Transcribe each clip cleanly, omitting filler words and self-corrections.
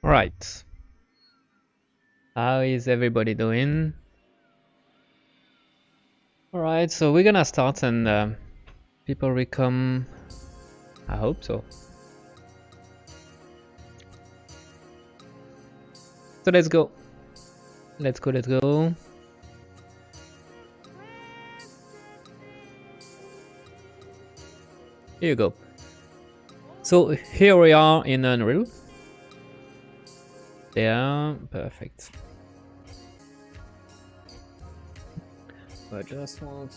Right. How is everybody doing? Alright, so we're gonna start and people will come. I hope so. So let's go. Let's go. Here you go. So here we are in Unreal. Yeah, perfect. I just want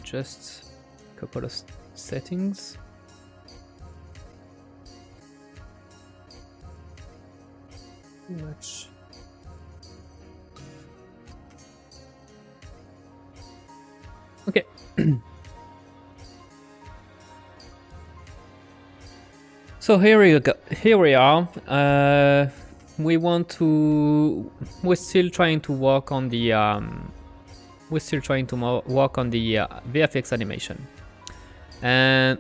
just a couple of settings. Too much. Okay. So here we go. Here we are. We want to. We're still trying to work on the. We're still trying to work on the VFX animation, and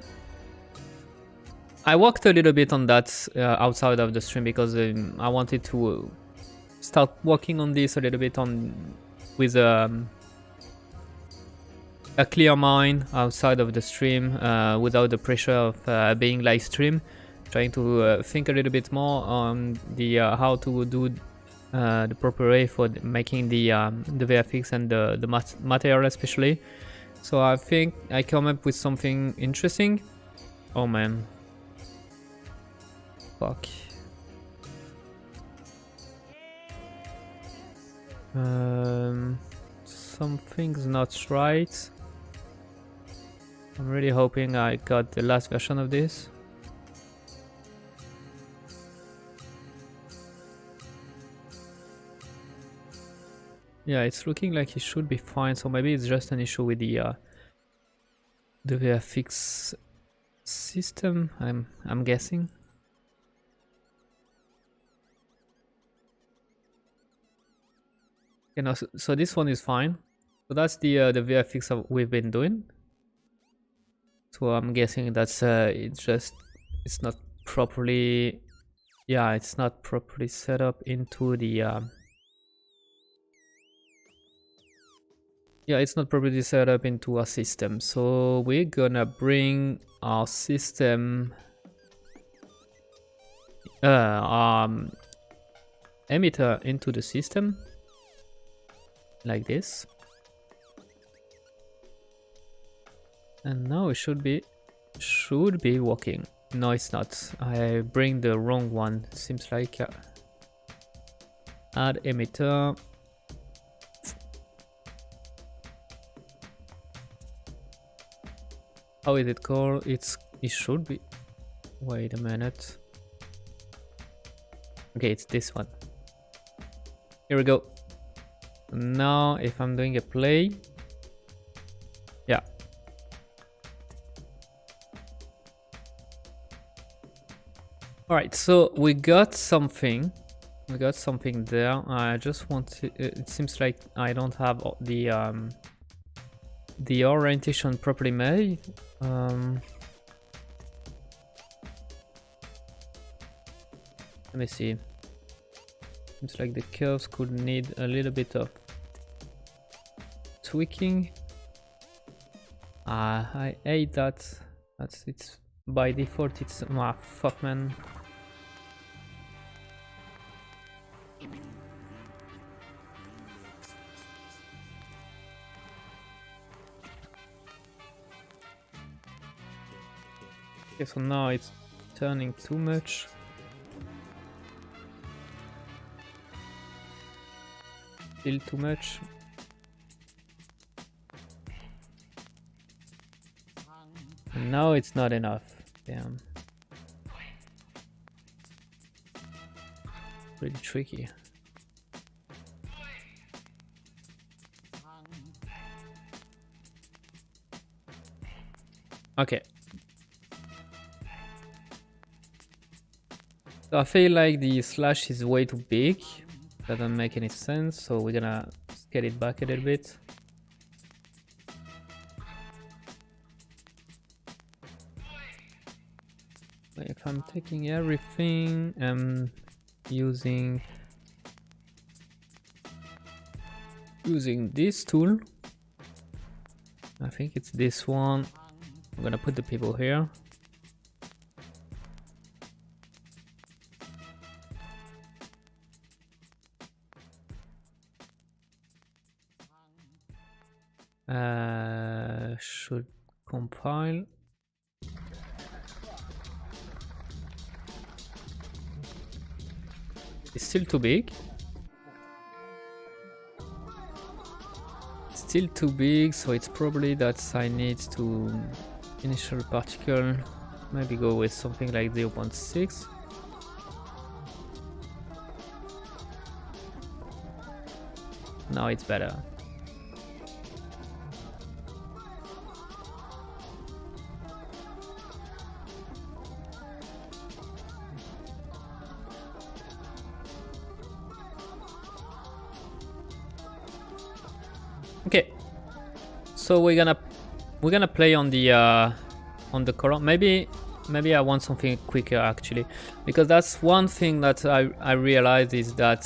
I worked a little bit on that outside of the stream because I wanted to start working on this a little bit with a clear mind outside of the stream without the pressure of being live stream. Trying to think a little bit more on the how to do the proper way for making the VFX and the material especially. So I think I come up with something interesting. Oh man. Fuck. Something's not right. I'm really hoping I got the last version of this. Yeah, it's looking like it should be fine, so maybe it's just an issue with the VFX system, I'm guessing. You know, so this one is fine. So that's the VFX we've been doing. So I'm guessing that's it's not properly, yeah, it's not properly set up into the yeah, it's not properly set up into our system. So we're gonna bring our system emitter into the system like this. And now it should be working. No, it's not. I bring the wrong one. Seems like add emitter. How is it called? It should be. Wait a minute. Okay, it's this one. Here we go. Now, if I'm doing a play, yeah. All right, so we got something. We got something there. I just want to. It seems like I don't have the orientation properly made. Let me see. Seems like the curves could need a little bit of tweaking. I hate that. It's by default. It's fuck man. Okay, so now it's turning too much. Still too much. And now it's not enough. Damn. Pretty tricky. Okay. So I feel like the slash is way too big. Doesn't make any sense, so we're gonna scale it back a little bit. if I'm taking everything, I'm using this tool. I think it's this one. I'm gonna put the people here. Should compile. It's still too big. Still too big, so it's probably that I need to initial particle, maybe go with something like 0.6. Now it's better. Okay, so we're gonna play on the color. Maybe I want something quicker actually, because that's one thing that I realized is that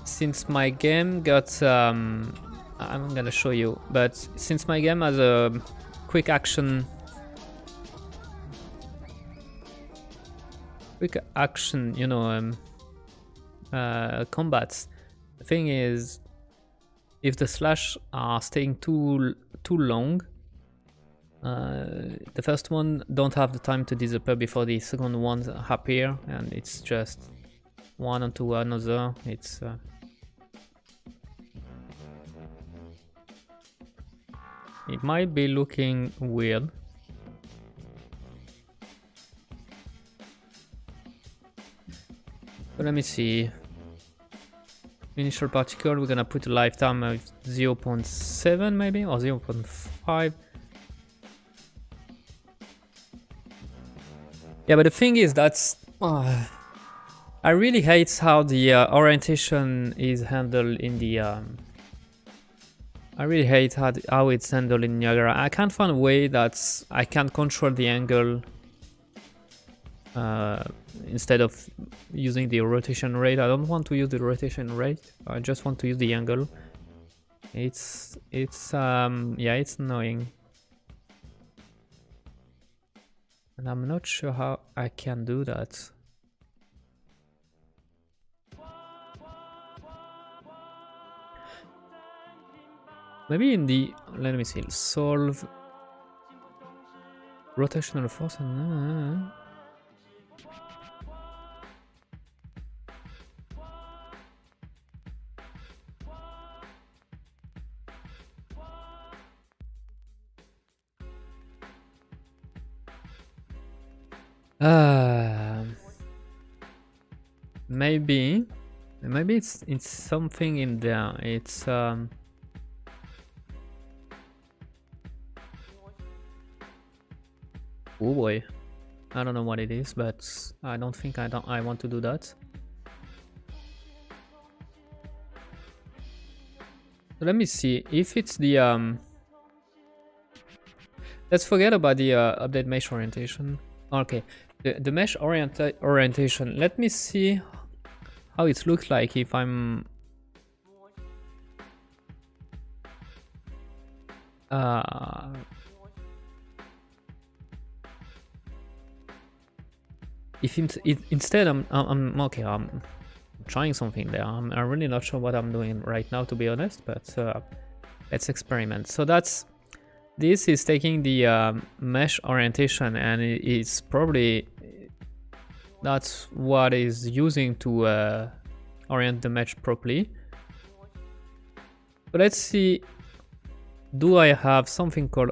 since my game got I'm gonna show you, but since my game has a quick action you know, combats, the thing is, if the slash are staying too long, the first one don't have the time to disappear before the second ones appear, and it's just one onto another. It's it might be looking weird. But let me see. Initial particle, we're gonna put a lifetime of 0.7 maybe, or 0.5. Yeah, but the thing is that I really hate how the orientation is handled in the I really hate how it's handled in Niagara. I can't find a way that I can control the angle instead of using the rotation rate. I don't want to use the rotation rate. I just want to use the angle. It's yeah, it's annoying, and I'm not sure how I can do that. Maybe in the, let me see, solve rotational force and maybe it's something in there. It's oh boy, I don't know what it is, but I don't think I want to do that. So let me see if it's the let's forget about the update mesh orientation. Okay, the mesh orientation. Let me see how it looks like if I'm if instead I'm okay, I'm trying something there. I'm really not sure what I'm doing right now, to be honest, but let's experiment. So this is taking the mesh orientation, and it's probably that's what is using to orient the mesh properly. But let's see, do I have something called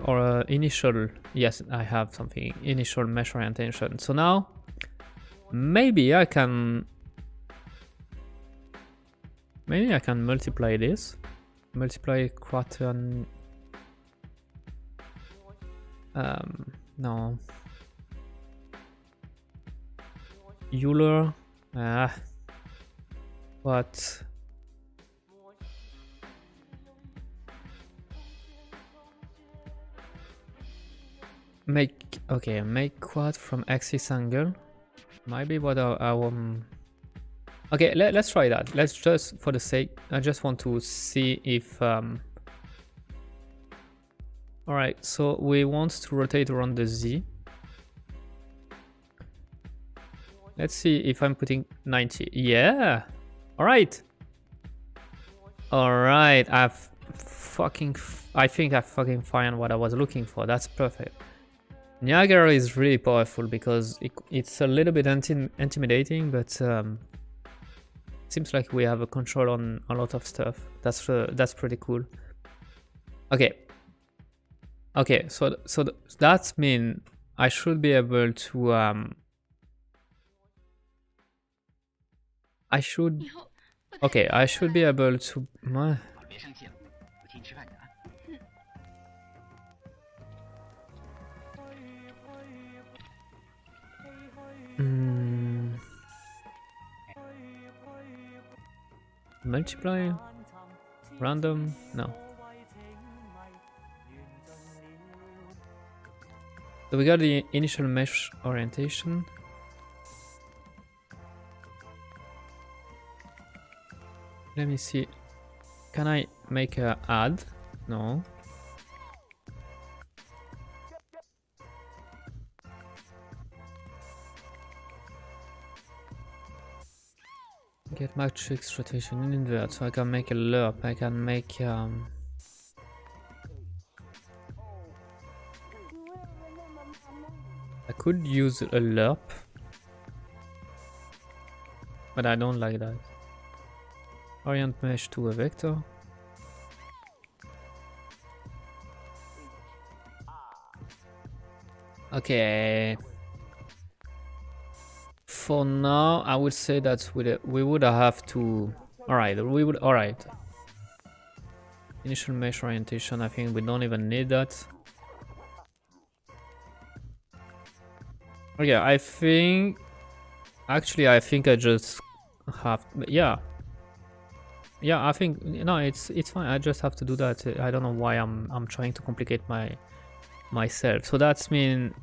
initial? Yes, I have something, initial mesh orientation. So now maybe I can multiply this, multiply quaternion. No, Euler, but make Okay, make quad from axis angle. Might be what I okay, let's try that. Let's just, for the sake, I just want to see if all right, so we want to rotate around the Z. Let's see if I'm putting 90. Yeah. All right. All right. I think I fucking found what I was looking for. That's perfect. Niagara is really powerful because it's a little bit intimidating, but seems like we have a control on a lot of stuff. That's pretty cool. Okay. Okay. So that means I should be able to I should be able to multiply random, no. So we got the initial mesh orientation. Let me see. Can I make a add? No. Get matrix rotation in invert, so I can make a lerp. I can make I could use a lerp, but I don't like that. Orient mesh to a vector. Okay. For now, I would say that we would have to. All right, all right. Initial mesh orientation. I think we don't even need that. Okay, I think. Actually, I think I just have. Yeah. Yeah, I think no, it's fine. I just have to do that. I don't know why I'm trying to complicate myself. So that's mean,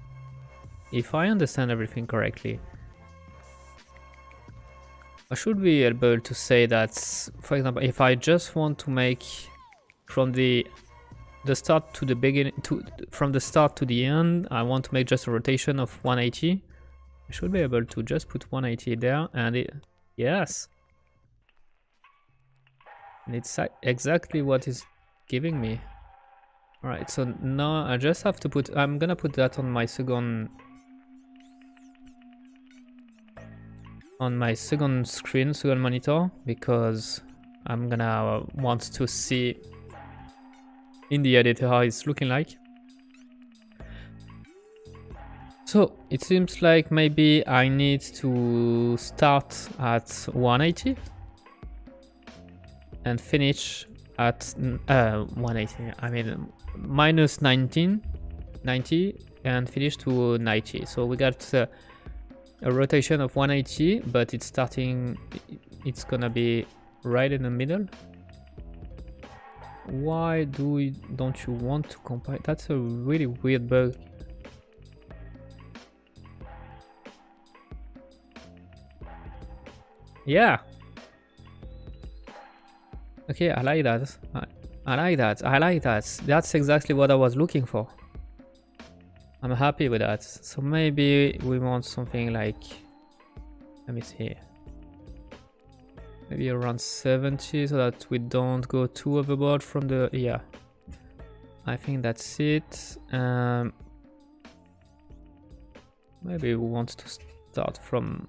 if I understand everything correctly, I should be able to say that, for example, if I just want to make from the start to the beginning, from the start to the end, I want to make just a rotation of 180. I should be able to just put 180 there, and yes, and it's exactly what is giving me. All right, so now I just have to put. I'm gonna put that on my second screen, second monitor, because I'm gonna want to see in the editor how it's looking like. So it seems like maybe I need to start at 180 and finish at 180. I mean minus 90 and finish to 90. So we got a rotation of 180, but it's gonna be right in the middle. Why don't you want to compile? That's a really weird bug. Yeah. Okay, I like that. I like that. I like that. That's exactly what I was looking for. I'm happy with that. So maybe we want something like, let me see, maybe around 70, so that we don't go too overboard from the, yeah. I think that's it. Maybe we want to start from,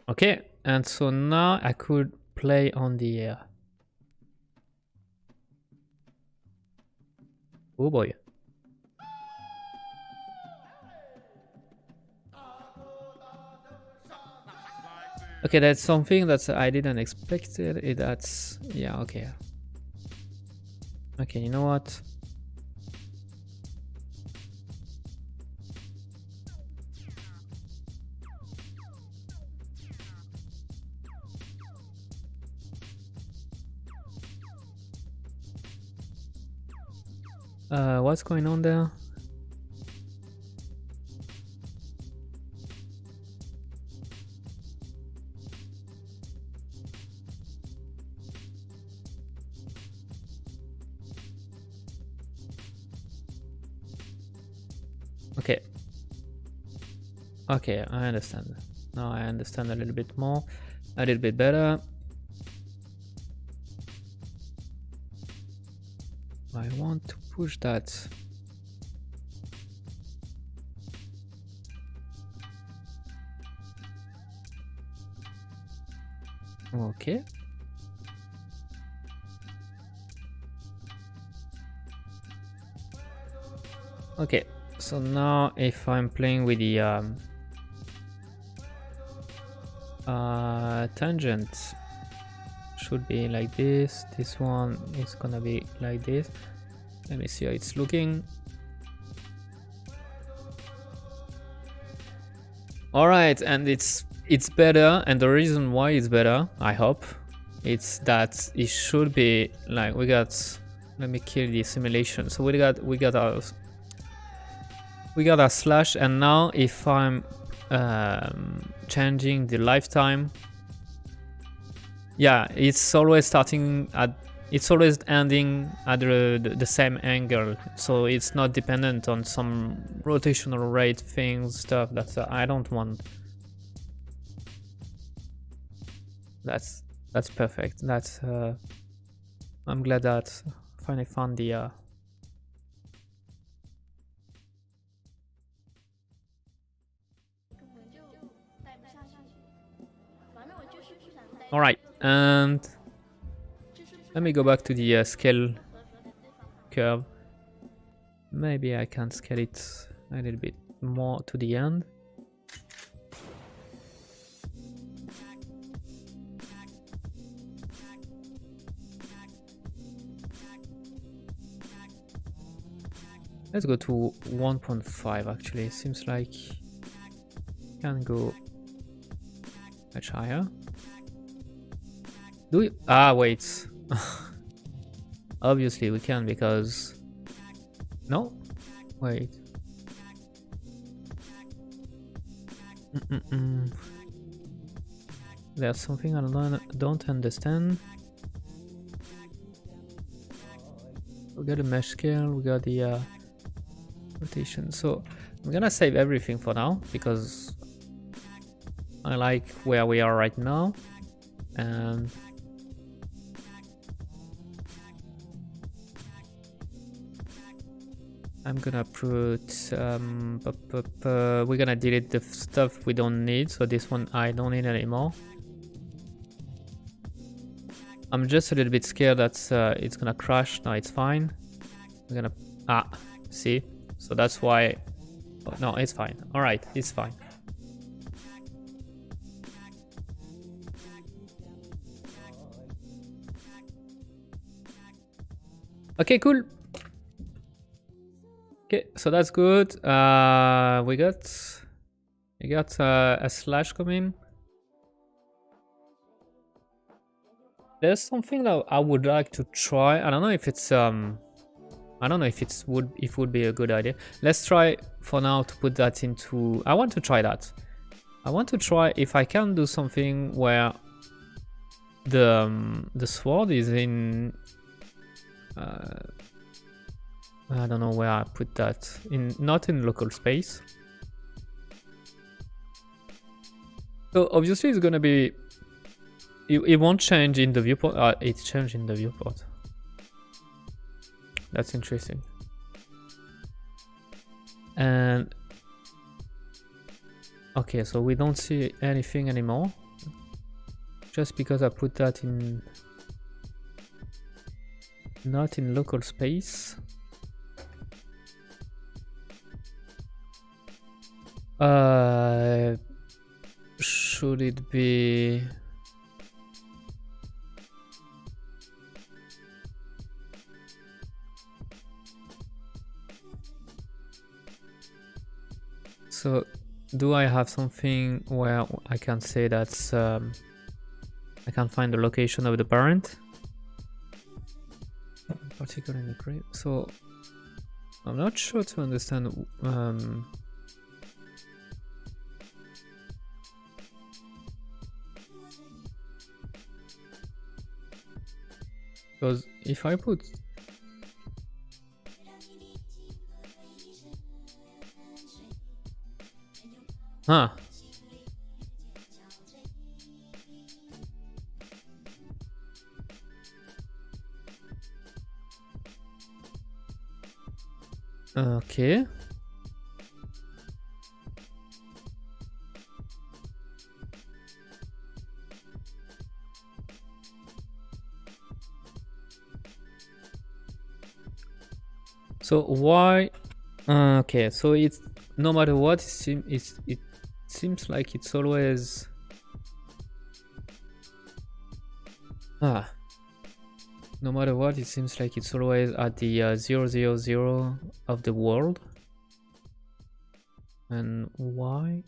okay, and so now I could play on the air. Oh boy. Okay, that's something that I didn't expect it. That's, yeah, okay. Okay, you know what? What's going on there? Okay. Okay, I understand. Now I understand a little bit more, a little bit better. I want to push that. Okay. Okay, so now if I'm playing with the tangent, should be like this. This one is gonna be like this. Let me see how it's looking. All right, and it's better, and the reason why it's better, I hope, it's that it should be like we got. Let me kill the simulation. So we got our slash, and now if I'm changing the lifetime, yeah, it's always starting at, it's always ending at the same angle, so it's not dependent on some rotational rate things, stuff that's I don't want. That's perfect. That's I'm glad that I finally found the all right, and let me go back to the scale curve. Maybe I can scale it a little bit more to the end. Let's go to 1.5 actually. It seems like can go much higher. Do we? Ah, wait. Obviously we can, because no, wait. There's something I don't understand. We got a mesh scale, we got the rotation. So I'm gonna save everything for now because I like where we are right now, and I'm gonna put we're gonna delete the stuff we don't need. So this one I don't need anymore. I'm just a little bit scared that it's gonna crash. No, it's fine. We're gonna see. So that's why. Oh, no, it's fine. All right, it's fine. Okay, cool. Okay, so that's good. We got a slash coming. There's something that I would like to try. I don't know if it's I don't know if it would be a good idea. Let's try for now to put that into. I want to try that. I want to try if I can do something where the sword is in. I don't know where I put that. Not in local space. So obviously it's gonna be. It won't change in the viewport. It's changed in the viewport. That's interesting. And okay, so we don't see anything anymore. Just because I put that in. Not in local space. Should it be? So, do I have something where I can say that I can find the location of the parent? Particularly in the grave. So, I'm not sure to understand. Because if I put okay. So why? Okay, so it's no matter what, it seems like it's always no matter what, it seems like it's always at the 000 of the world. And why?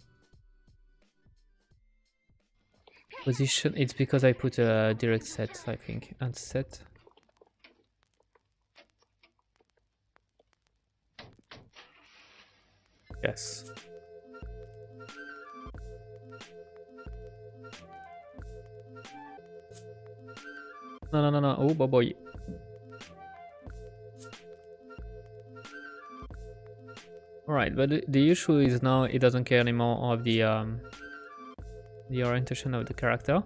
Position, it's because I put a direct set, I think, and set. Yes. No. Oh, boy. Alright, but the issue is now it doesn't care anymore of the orientation of the character.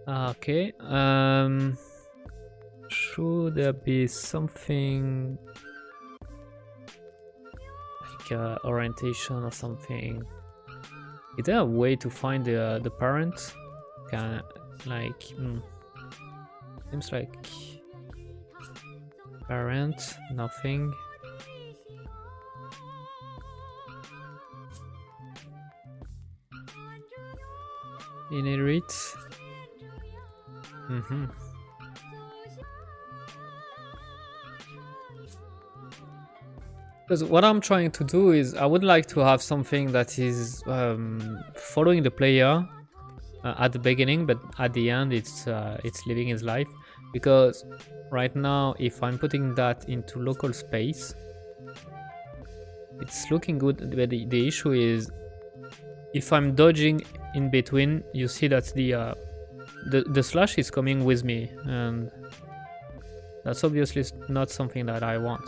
Okay. Should there be something like orientation or something? Is there a way to find the parent? Can like seems like parent, nothing. Inherit. Because what I'm trying to do is I would like to have something that is following the player at the beginning, but at the end it's living his life. Because right now, if I'm putting that into local space, it's looking good. But the issue is, if I'm dodging in between, you see that the slash is coming with me, and that's obviously not something that I want.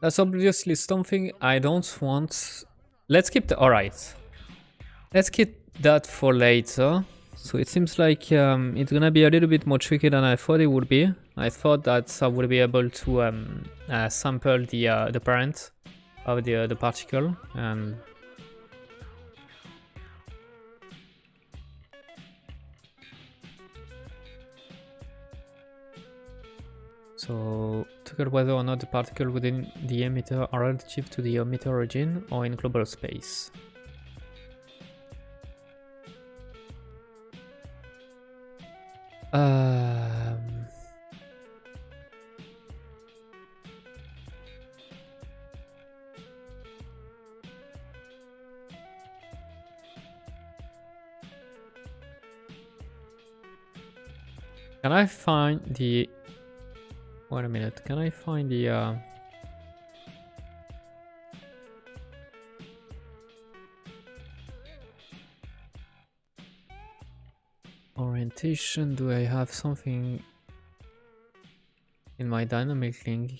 That's obviously something I don't want. Let's keep the... Alright. Let's keep that for later. So it seems like it's gonna be a little bit more tricky than I thought it would be. I thought that I would be able to sample the parent of the particle, and so to get whether or not the particle within the emitter are relative to the emitter origin or in global space. Can I find the... Wait a minute, can I find the... orientation? Do I have something in my dynamic link?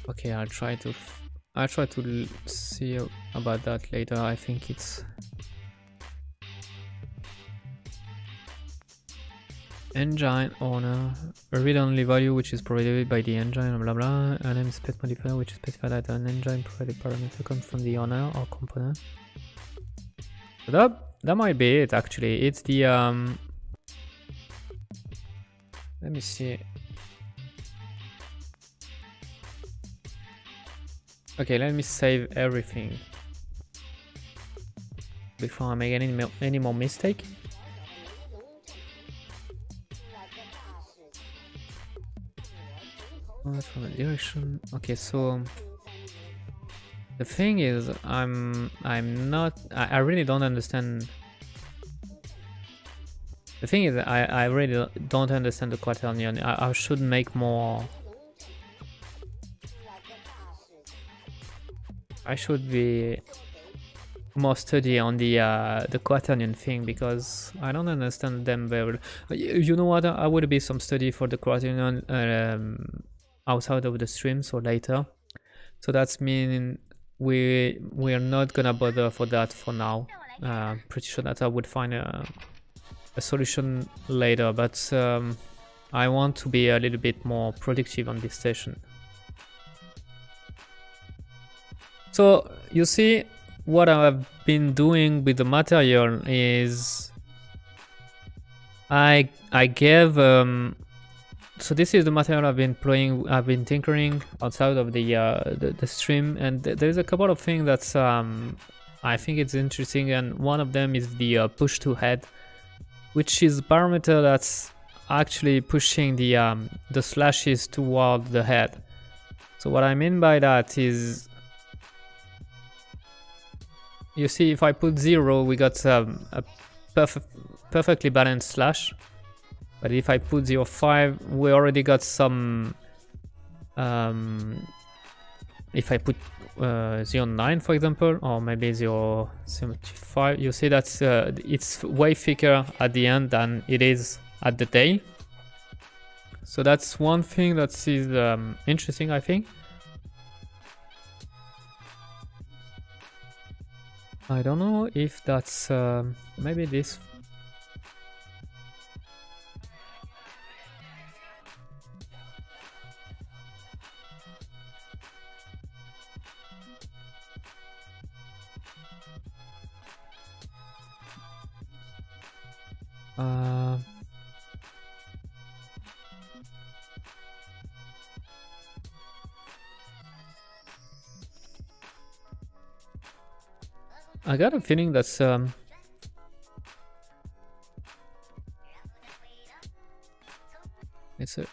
Okay, I'll try to see about that later. I think it's engine owner, a read-only value which is provided by the engine, blah blah, an name spec modifier which is specified that an engine provided parameter comes from the owner or component. So that might be it actually. It's the let me see. Okay, let me save everything before I make any more mistake. From the direction. Okay, so the thing is, I'm not. I really don't understand. The thing is, I really don't understand the quaternion. I should make more. I should be more study on the quaternion thing, because I don't understand them very well. You know what? I would be some study for the quaternion outside of the stream, so later. So that's mean we're not gonna bother for that for now. Pretty sure that I would find a solution later, but I want to be a little bit more productive on this station. So you see, what I've been doing with the material is I gave so this is the material I've been playing, I've been tinkering outside of the stream, and there's a couple of things that's I think it's interesting, and one of them is the push to head, which is a parameter that's actually pushing the slashes toward the head. So what I mean by that is, you see, if I put 0, we got a perfectly balanced slash. But if I put 0.5, we already got some. If I put 0.9, for example, or maybe 0.75, you see that it's way thicker at the end than it is at the tail. So that's one thing that is interesting, I think. I don't know if that's maybe this. I got a feeling that's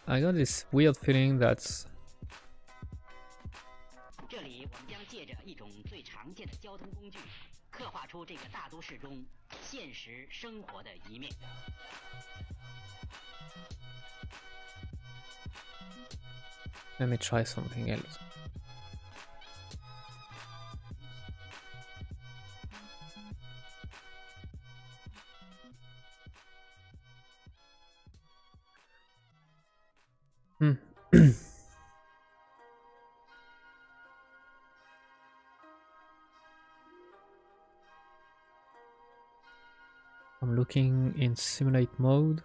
I got this weird feeling that's 这里我们将借着一种最常见的交通工具，刻画出这个大都市中现实生活的一面。Let me try something else. I'm looking in simulate mode.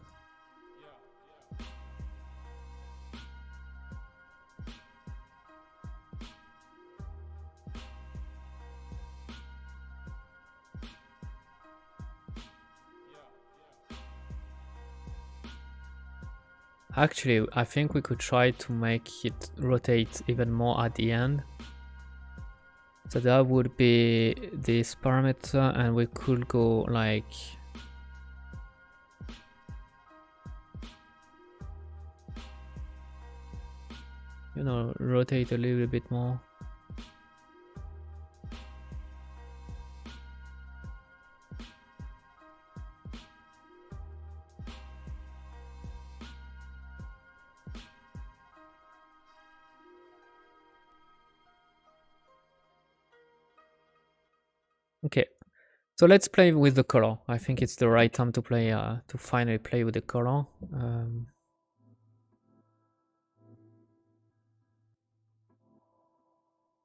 Actually, I think we could try to make it rotate even more at the end. So that would be this parameter, and we could go like rotate a little bit more. Okay, so let's play with the color. I think it's the right time to play, to finally play with the color.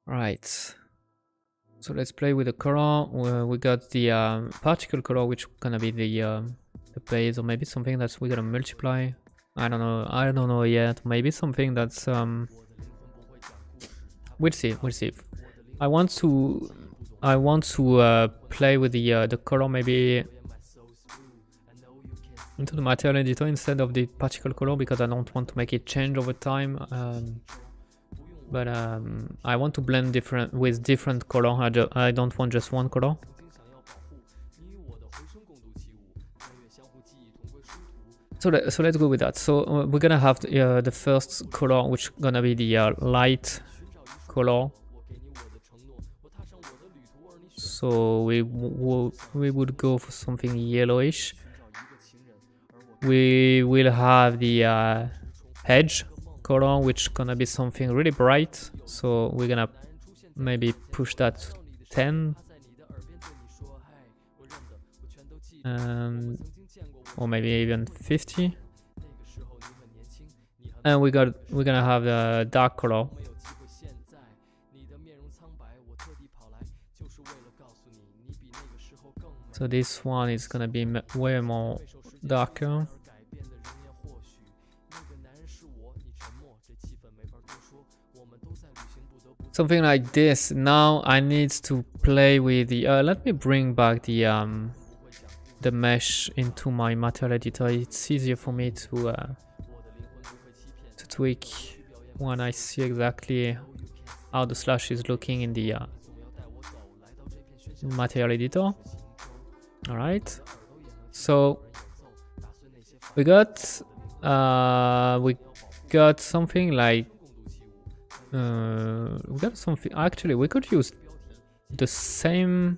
Right, so let's play with the color. We got the particle color, which is gonna be the base, or maybe something that's we're gonna multiply. I don't know. I don't know yet. Maybe something that's we'll see. We'll see. I want to play with the color maybe into the material editor instead of the particle color, because I don't want to make it change over time. but I want to blend with different color. I don't want just one color. So let's go with that. So we're gonna have the first color, which gonna be the light color. So we would go for something yellowish. We will have the edge color, which gonna be something really bright. So we're gonna maybe push that to 10. Or maybe even 50. And we're gonna have the dark color. So this one is gonna be way more darker. Something like this. Now I need to play with the. Let me bring back the mesh into my material editor. It's easier for me to tweak when I see exactly how the slash is looking in the material editor. All right, so we got something like we got something. Actually, we could use the same.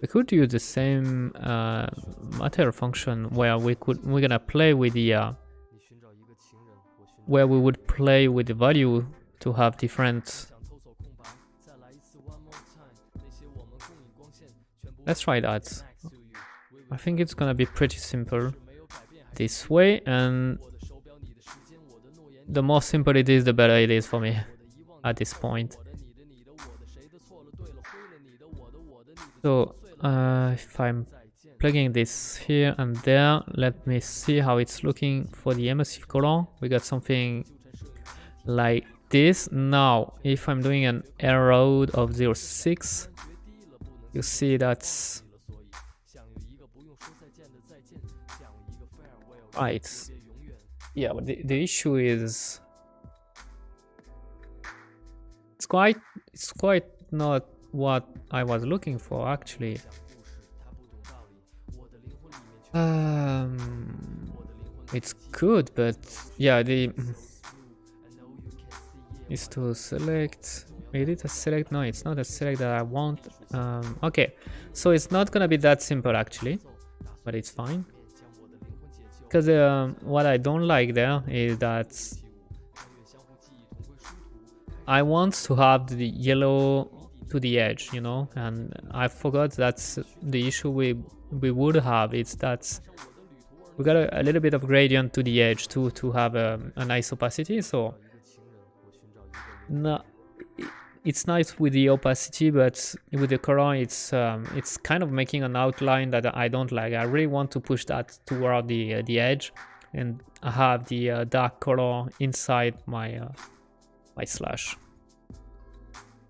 We could use the same material function where we're gonna play with the where we would play with the value to have different. Let's try that. I think it's gonna be pretty simple this way, and the more simple it is, the better it is for me at this point. So if I'm plugging this here and there, let me see how it's looking for the emissive color. We got something like this. Now, if I'm doing an arrow of 0.6, you see that's right. Yeah, but the issue is it's quite not what I was looking for actually. It's good, but yeah, is to select. Is it a select? No, it's not a select that I want. Okay, so it's not gonna be that simple actually, but it's fine. Because what I don't like there is that I want to have the yellow to the edge, you know, and I forgot that's the issue we would have. It's that we got a little bit of gradient to the edge to have a nice opacity. So no, it's nice with the opacity, but with the color, it's kind of making an outline that I don't like. I really want to push that toward the edge and have the dark color inside my my slash.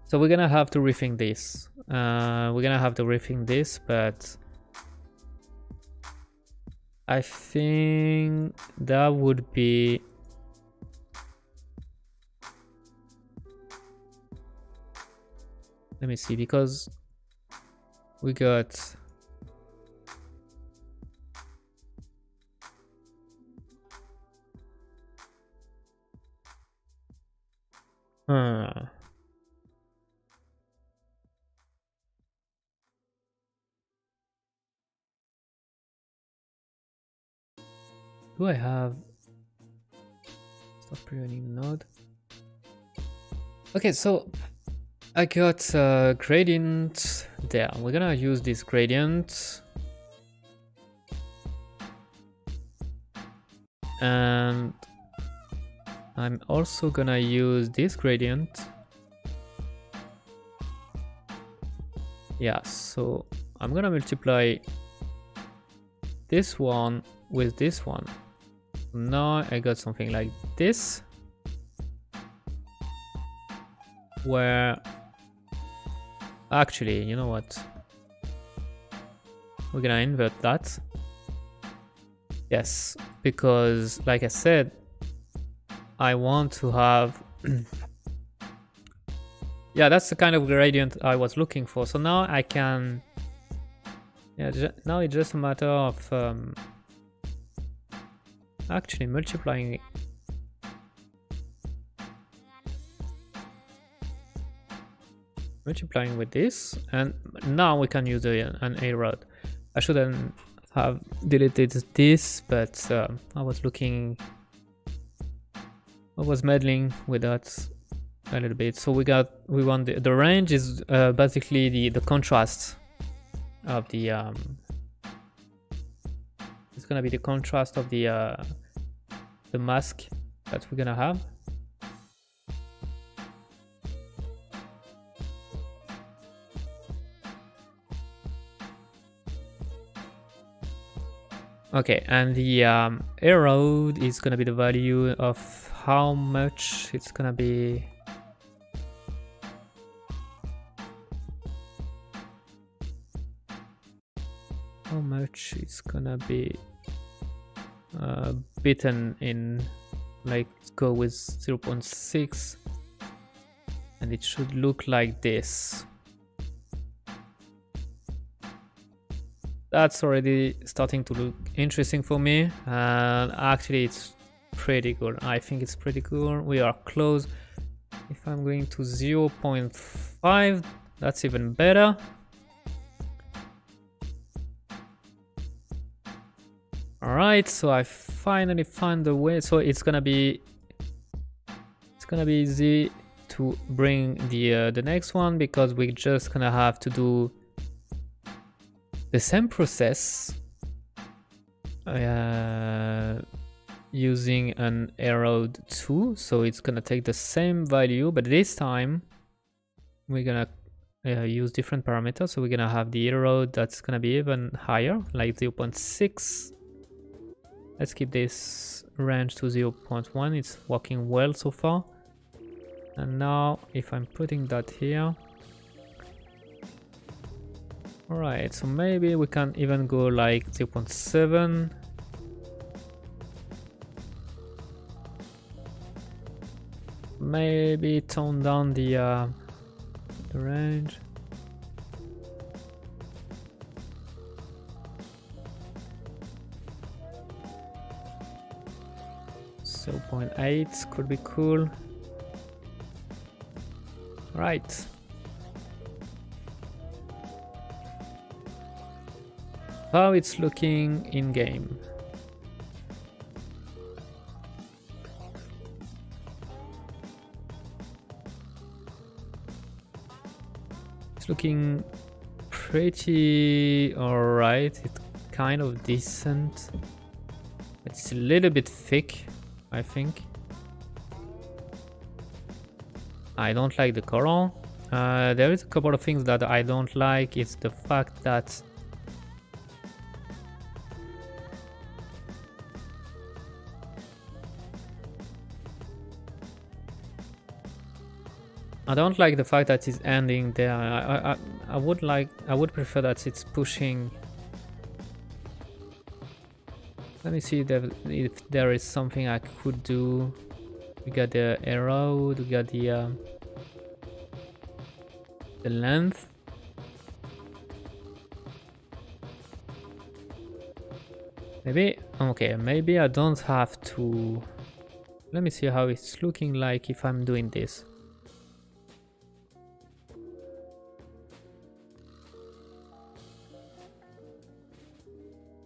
So we're gonna have to rethink this. But I think that would be. Let me see, because we got do I have stop previewing node? Okay, so I got gradient there. We're gonna use this gradient, and I'm also gonna use this gradient. Yeah, so I'm gonna multiply this one with this one. Now I got something like this, where actually, you know what? We're gonna invert that. Yes, because like I said, I want to have yeah, that's the kind of gradient I was looking for. So now I can, yeah, now it's just a matter of actually multiplying with this, and now we can use an arrow. I shouldn't have deleted this, but I was meddling with that a little bit. So we want the range is basically the contrast of the it's gonna be the contrast of the mask that we're gonna have. Okay, and the arrow is gonna be the value of how much it's gonna be. How much it's gonna be bitten in, like, go with 0.6, and it should look like this. That's already starting to look interesting for me, and actually it's pretty good. I think it's pretty cool. We are close. If I'm going to 0.5, that's even better. All right, so I finally found the way. So it's gonna be easy to bring the next one, because we're just gonna have to do the same process using an arrowed 2. So it's gonna take the same value, but this time we're gonna use different parameters. So we're gonna have the arrow that's gonna be even higher, like 0.6. Let's keep this range to 0.1. It's working well so far. And now if I'm putting that here, all right, so maybe we can even go like 0.7. Maybe tone down the range. So 0.8 could be cool. Right. How it's looking in game. It's looking pretty alright. It's kind of decent. It's a little bit thick, I think. I don't like the color. There is a couple of things that I don't like. It's the fact that I don't like the fact that it's ending there. I would prefer that it's pushing. Let me see if there is something I could do. We got the arrow, we got the length. Maybe, okay, maybe I don't have to. Let me see how it's looking like if I'm doing this.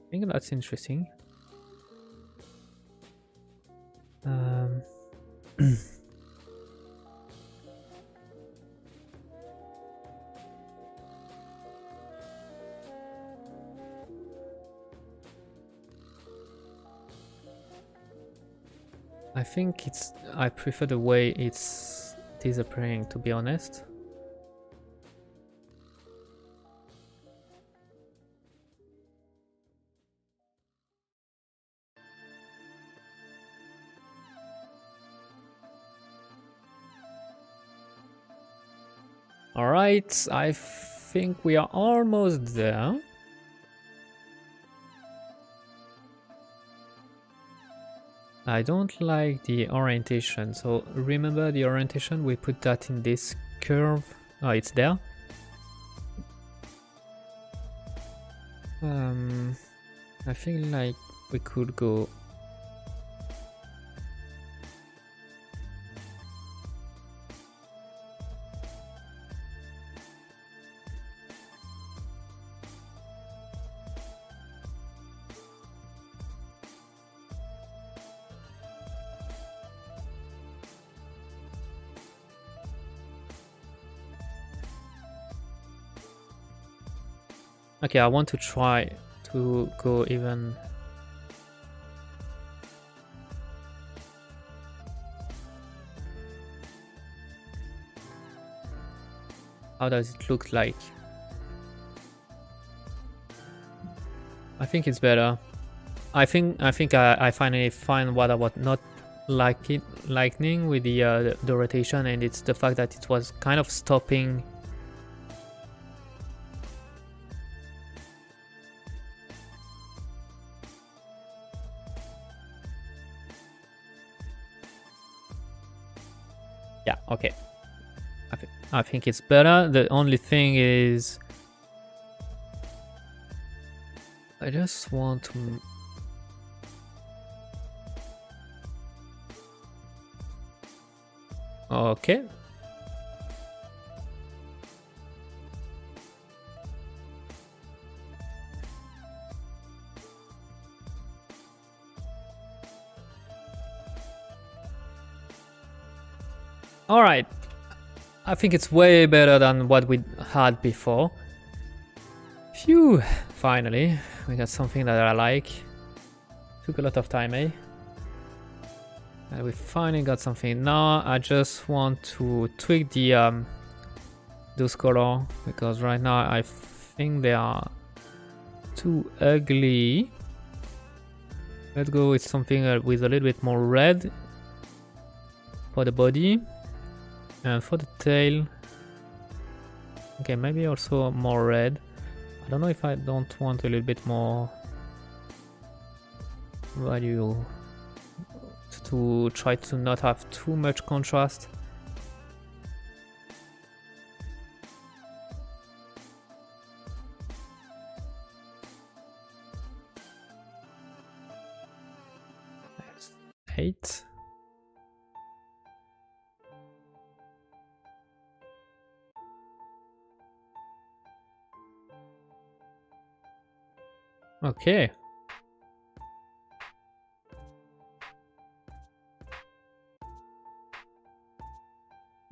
I think that's interesting. I think I prefer the way it's disappearing, to be honest. All right, I think we are almost there. I don't like the orientation. So remember the orientation, we put that in this curve. Oh, it's there. I feel like we could go okay, I want to try to go even. How does it look like? I think it's better. I think I finally find what I was not liking with the rotation, and it's the fact that it was kind of stopping. Yeah, okay. I think it's better. The only thing is I just want to... Okay. All right. I think it's way better than what we had before. Phew, finally, we got something that I like. Took a lot of time, eh? And we finally got something. Now I just want to tweak the those color, because right now I think they are too ugly. Let's go with something with a little bit more red for the body. And for the tail, okay, maybe also more red. I don't know if I don't want a little bit more value to try to not have too much contrast. That's 8. Okay.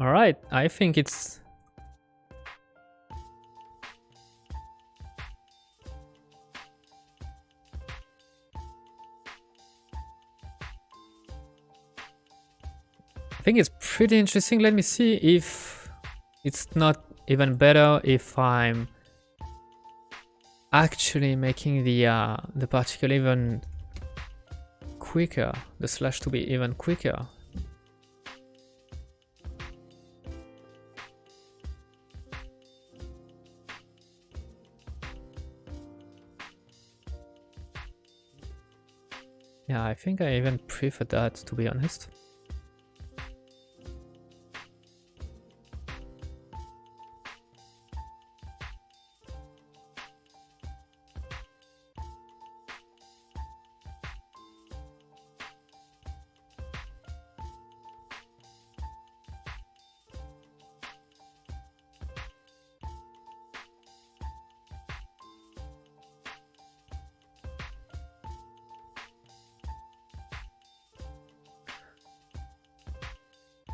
All right, I think it's... I think it's pretty interesting. Let me see if it's not even better if I'm actually making the particle even quicker, the slash to be even quicker. Yeah, I think I even prefer that, to be honest.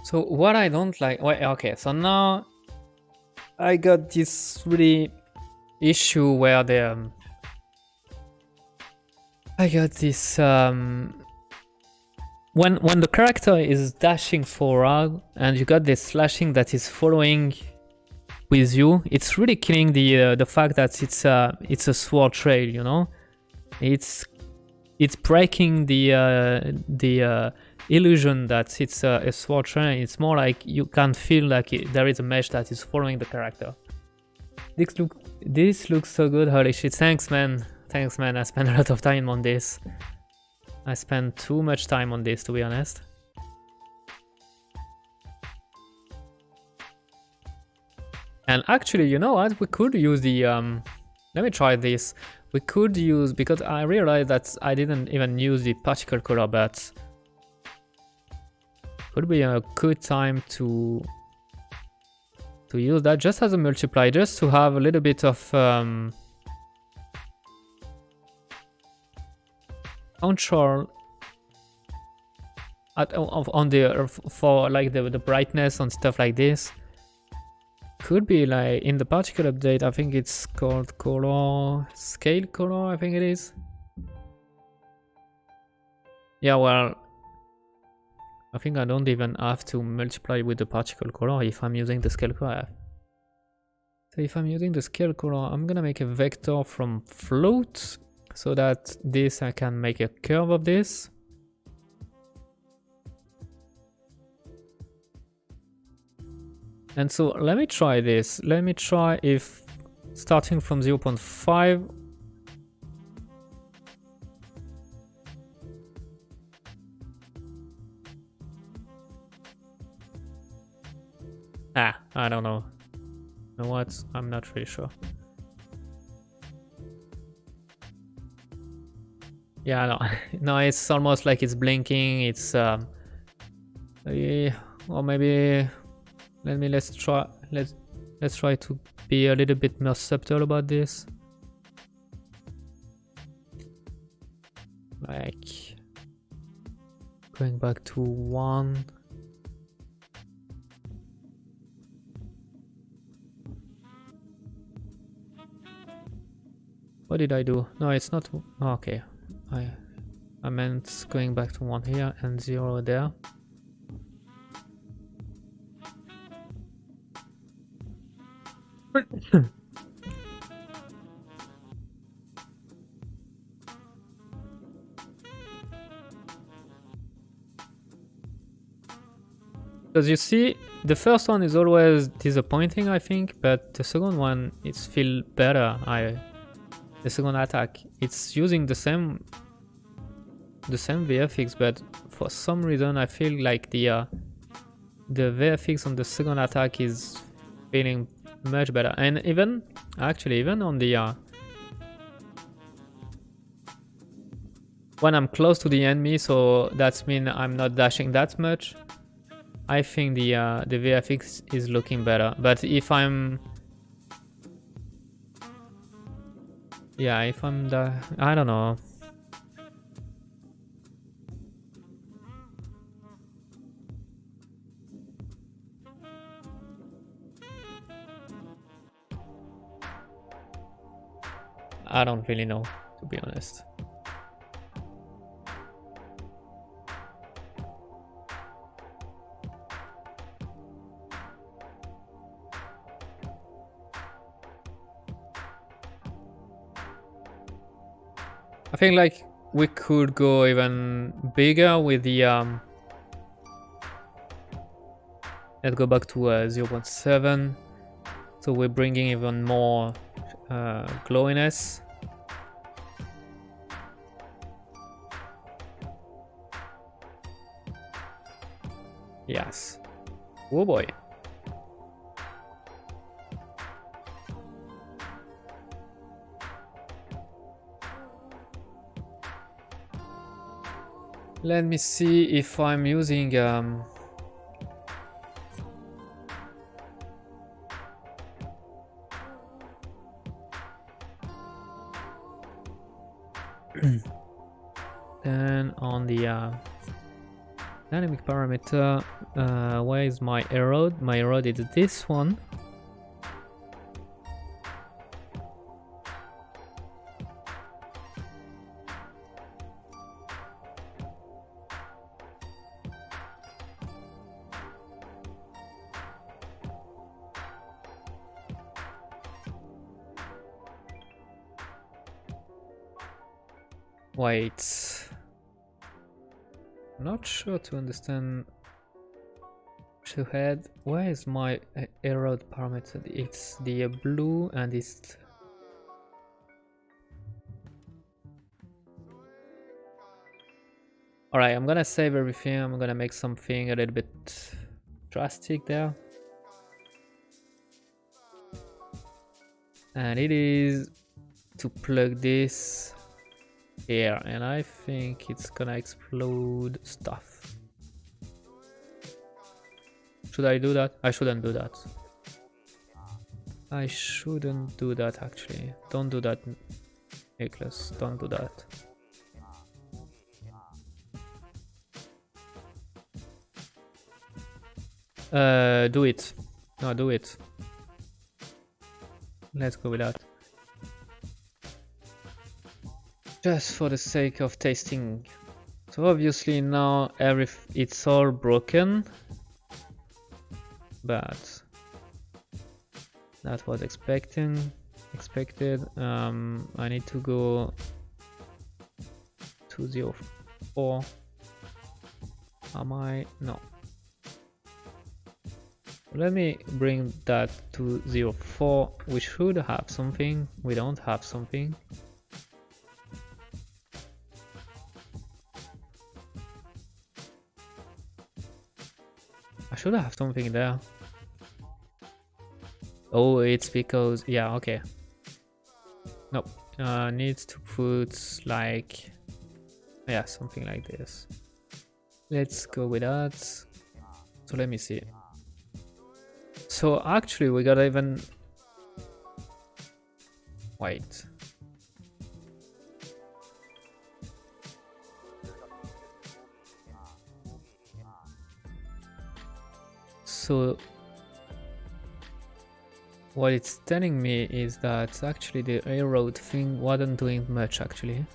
So what I don't like, wait, okay, so now I got this really issue where I got this when the character is dashing forward and you got this slashing that is following with you, it's really killing the fact that it's a sword trail, you know. It's breaking the illusion that it's a sword trail. It's more like you can feel like there is a mesh that is following the character. This looks so good. Holy shit! Thanks, man. I spent a lot of time on this. I spent too much time on this, to be honest. And actually, you know what? We could use the let me try this. We could use, because I realized that I didn't even use the particle color, but could be a good time to use that just as a multiply, just to have a little bit of control on the for like the brightness and stuff like this. Could be like in the particle update, I think it's called color scale color, I think it is. Yeah, well, I think I don't even have to multiply with the particle color if I'm using the scale color. So if I'm using the scale color, I'm gonna make a vector from float so that this I can make a curve of this. And so let me try this. Let me try if starting from 0.5. I don't know. You know what? I'm not really sure. Yeah, no, no, it's almost like it's blinking. It's or maybe let's try to be a little bit more subtle about this. Like going back to 1. What did I do? No, it's not. Oh, okay, I meant going back to 1 here and 0 there. Because you see, the first one is always disappointing, I think, but the second one it's feel better. The second attack, it's using the same VFX, but for some reason I feel like the VFX on the second attack is feeling much better. And even on the when I'm close to the enemy, so that's mean I'm not dashing that much, I think the VFX is looking better. But if I'm I don't know. I don't really know, to be honest. I think like we could go even bigger with the let's go back to 0.7, so we're bringing even more glowiness. Yes. Oh boy. Let me see if I'm using then on the dynamic parameter, where is my erode? My erode is this one. Wait, not sure to understand. To head, where is my erode parameter? It's the blue and it's All right, I'm gonna save everything. I'm gonna make something a little bit drastic there. And it is to plug this here, and I think it's gonna explode stuff. Should I do that? I shouldn't do that. I shouldn't do that actually. Don't do that, Nicholas. Don't do that. Do it. No, do it. Let's go with that. Just for the sake of tasting. So obviously now it's all broken, but that was expected. I need to go 204. Am I? No. Let me bring that to 04. We should have something. We don't have something. I should have something there. Oh, it's because, yeah, okay. Nope. Needs to put like, yeah, something like this. Let's go with that. So let me see. So actually we gotta even wait. So what it's telling me is that actually the railroad thing wasn't doing much actually.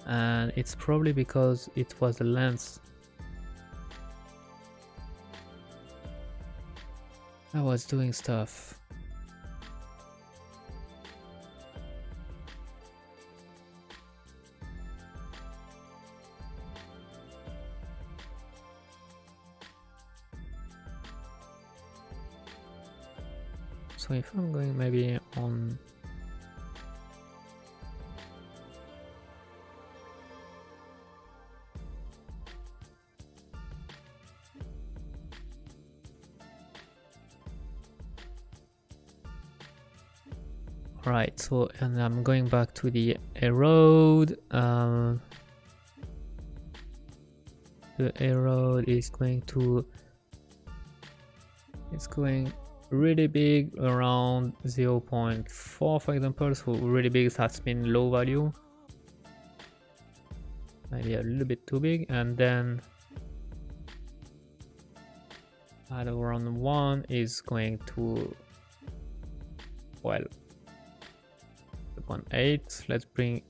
And it's probably because it was the lens that was doing stuff. So if I'm going maybe on right, so and I'm going back to the road. The road is going to, it's going really big, around 0.4 for example. So really big has been low value, maybe a little bit too big, and then at around 1 is going to, well, 0.8. Let's bring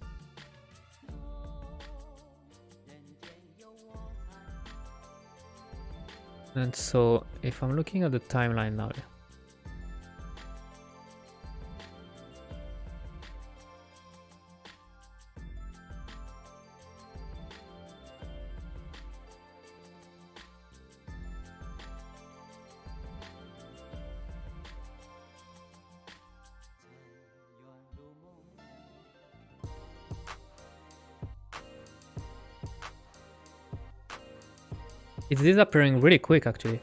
and so if I'm looking at the timeline now, it's disappearing really quick actually.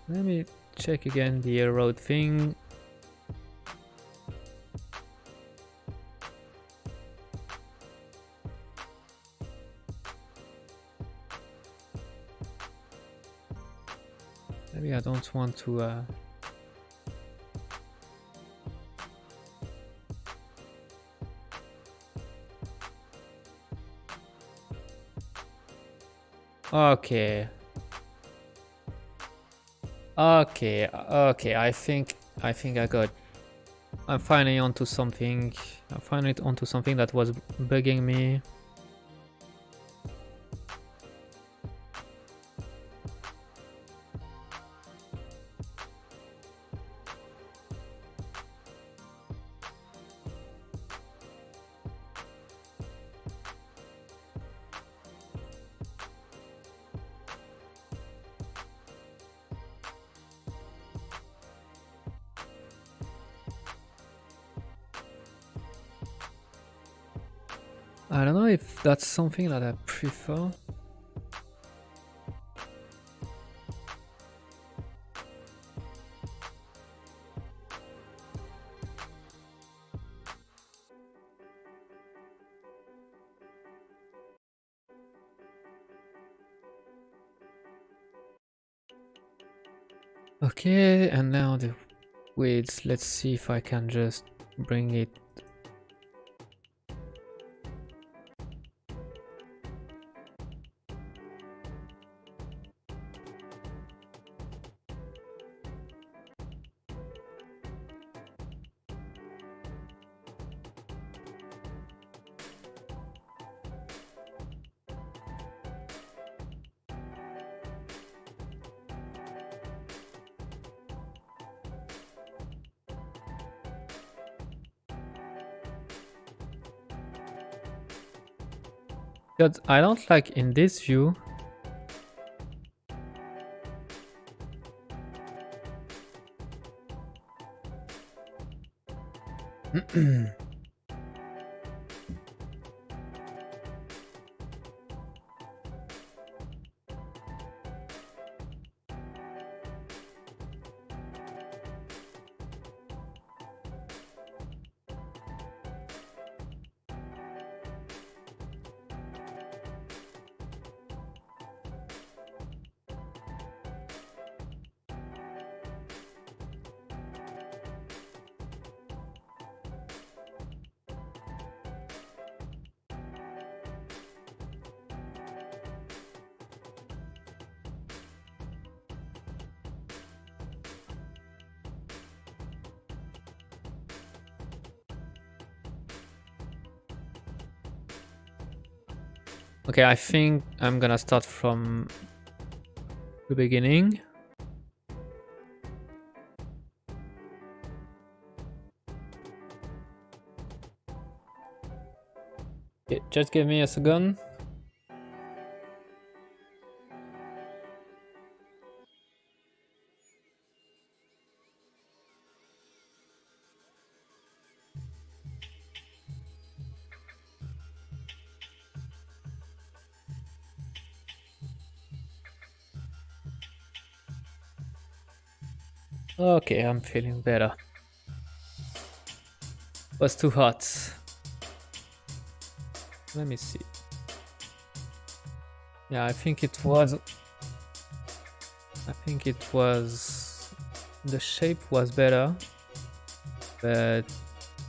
Let me check again the road thing. Maybe I don't want to okay. Okay, I think I'm finally onto something. I'm finally onto something that was bugging me. I don't know if that's something that I prefer. Okay, and now the width. Let's see if I can just bring it. Because I don't like in this view. Okay, I think I'm gonna start from the beginning. Okay, just give me a second. Okay, I'm feeling better. Was too hot. Let me see. Yeah, I think it was. The shape was better, but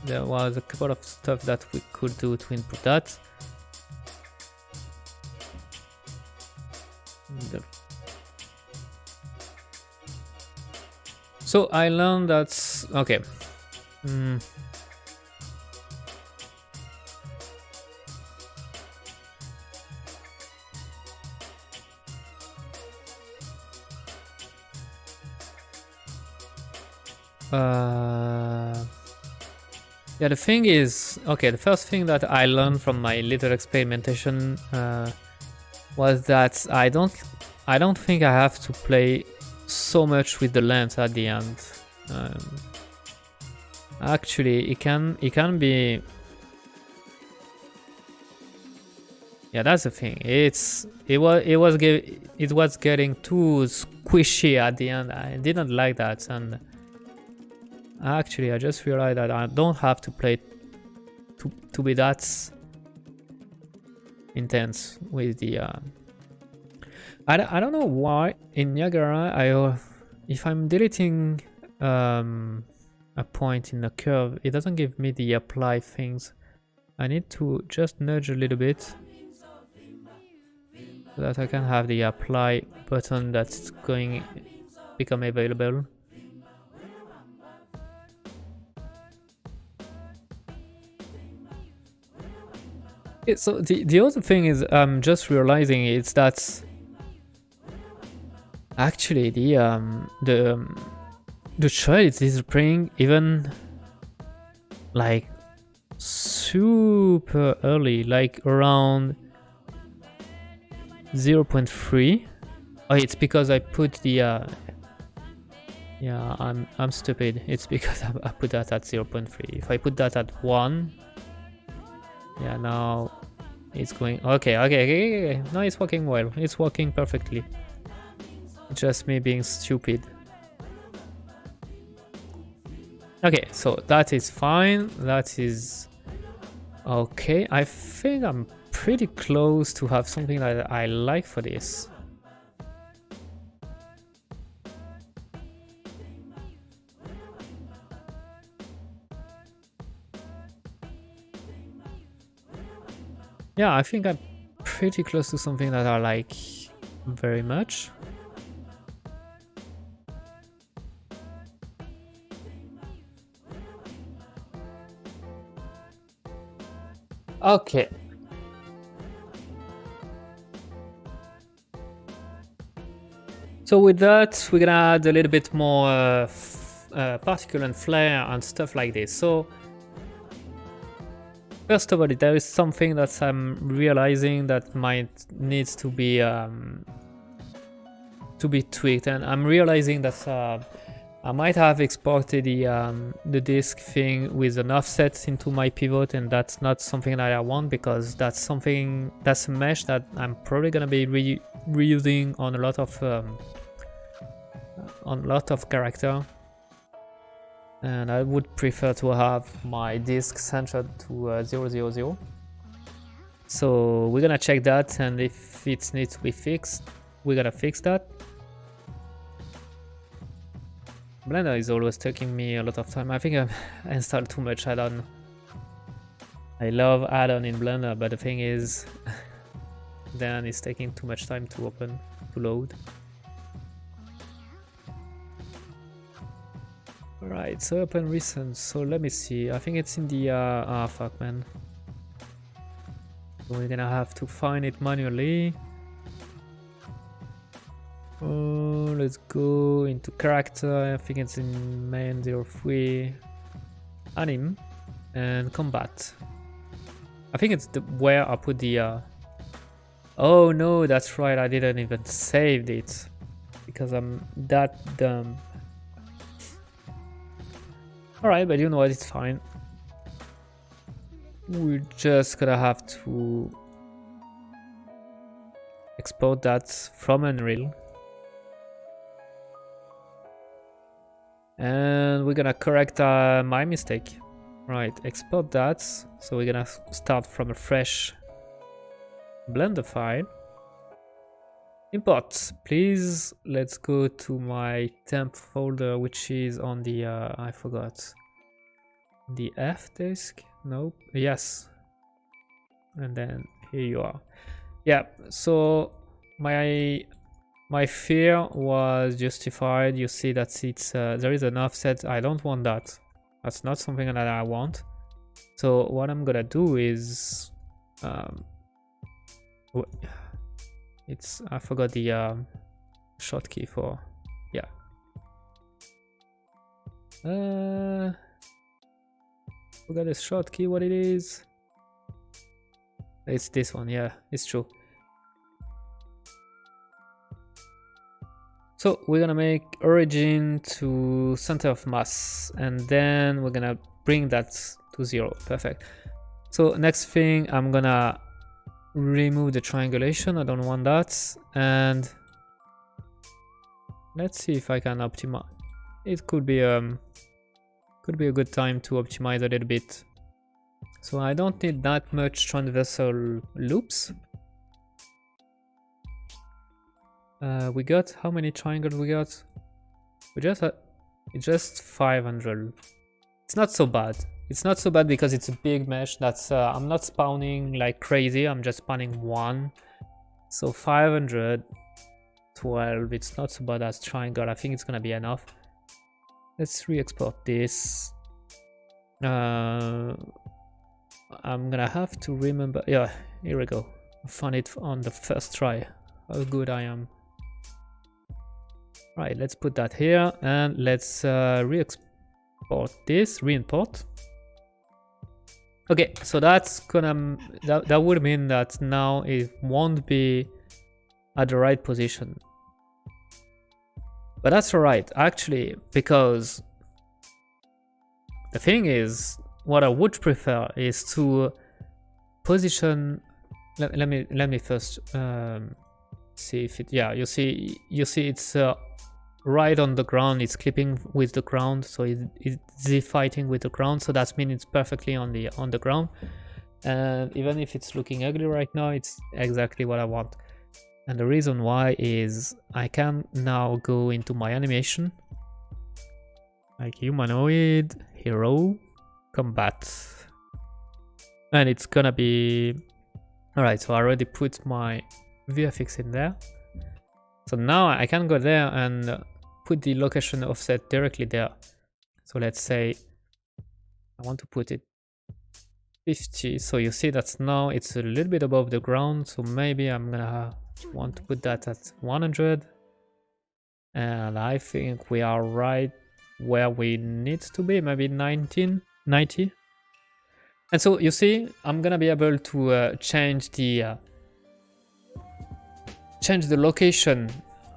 there was a couple of stuff that we could do to improve that. So I learned that's okay. Yeah, the thing is, okay, the first thing that I learned from my little experimentation was that I don't think I have to play so much with the lens at the end. Actually, it can be. Yeah, that's the thing. It was getting too squishy at the end. I didn't like that, and actually, I just realized that I don't have to play to be that intense with the. I don't know why in Niagara if I'm deleting a point in the curve, it doesn't give me the apply things. I need to just nudge a little bit so that I can have the apply button that's going become available. Yeah, so the other thing is I'm just realizing it's that actually the trail is disappearing even like super early, like around 0.3. Oh, it's because I put the yeah, I'm stupid. It's because I put that at 0.3. If I put that at 1, yeah, now It's going okay. No, it's working well. It's working perfectly. It's just me being stupid. Okay, so that is fine. That is okay. I think I'm pretty close to have something that I like for this. Yeah, I think I'm pretty close to something that I like very much. Okay. So with that, we're gonna add a little bit more particle and flare and stuff like this. So first of all, there is something that I'm realizing that might needs to be tweaked, and I'm realizing that I might have exported the disk thing with an offset into my pivot, and that's not something that I want, because that's a mesh that I'm probably gonna be reusing on a lot of character, and I would prefer to have my disk centered to 000. So we're gonna check that, and if it needs to be fixed, we're gonna fix that. Blender is always taking me a lot of time. I think I've installed too much add-on. I love add-on in Blender, but the thing is, then it's taking too much time to load. Alright, so open recent. So let me see. I think it's in the fuck, man. So we're gonna have to find it manually. Oh, let's go into character. I think it's in main 03 anim and combat. I think it's where I put the oh no, that's right, I didn't even save it because I'm that dumb. Alright, but you know what, it's fine. We're just gonna have to export that from Unreal. And we're gonna correct my mistake. Right, export that. So we're gonna start from a fresh Blender file. Import, please. Let's go to my temp folder, which is on the I forgot. The F disk? Nope. Yes. And then here you are. Yeah. So my fear was justified. You see that it's there is an offset. I don't want that. That's not something that I want. So what I'm gonna do is I forgot the hotkey for forgot this hotkey, what it is. It's this one. Yeah, it's true. So we're gonna make origin to center of mass, and then we're gonna bring that to 0. Perfect. So next thing, I'm gonna remove the triangulation. I don't want that. And let's see if I can optimize. It could be a good time to optimize a little bit. So I don't need that much transversal loops. We got, how many triangles we got? We just it's just 500. It's not so bad. It's not so bad because it's a big mesh. That's I'm not spawning like crazy. I'm just spawning one. So 512. It's not so bad as triangle. I think it's gonna be enough. Let's re-export this. I'm gonna have to remember. Yeah, here we go. I found it on the first try. How good I am. Right, let's put that here, and let's re-export this, re-import. Okay, so that's gonna that would mean that now it won't be at the right position. But that's alright, actually, because the thing is, what I would prefer is to position let me first see if it, yeah, you see it's right on the ground. It's clipping with the ground, so it's fighting with the ground, so that means it's perfectly on the ground. And even if it's looking ugly right now, it's exactly what I want. And the reason why is I can now go into my animation, like humanoid, hero, combat, and it's gonna be all right. So I already put my VFX in there, so now I can go there and put the location offset directly there. So let's say I want to put it 50, so you see that's now it's a little bit above the ground, so maybe I'm gonna want to put that at 100, and I think we are right where we need to be, maybe 90. And so you see I'm gonna be able to change the location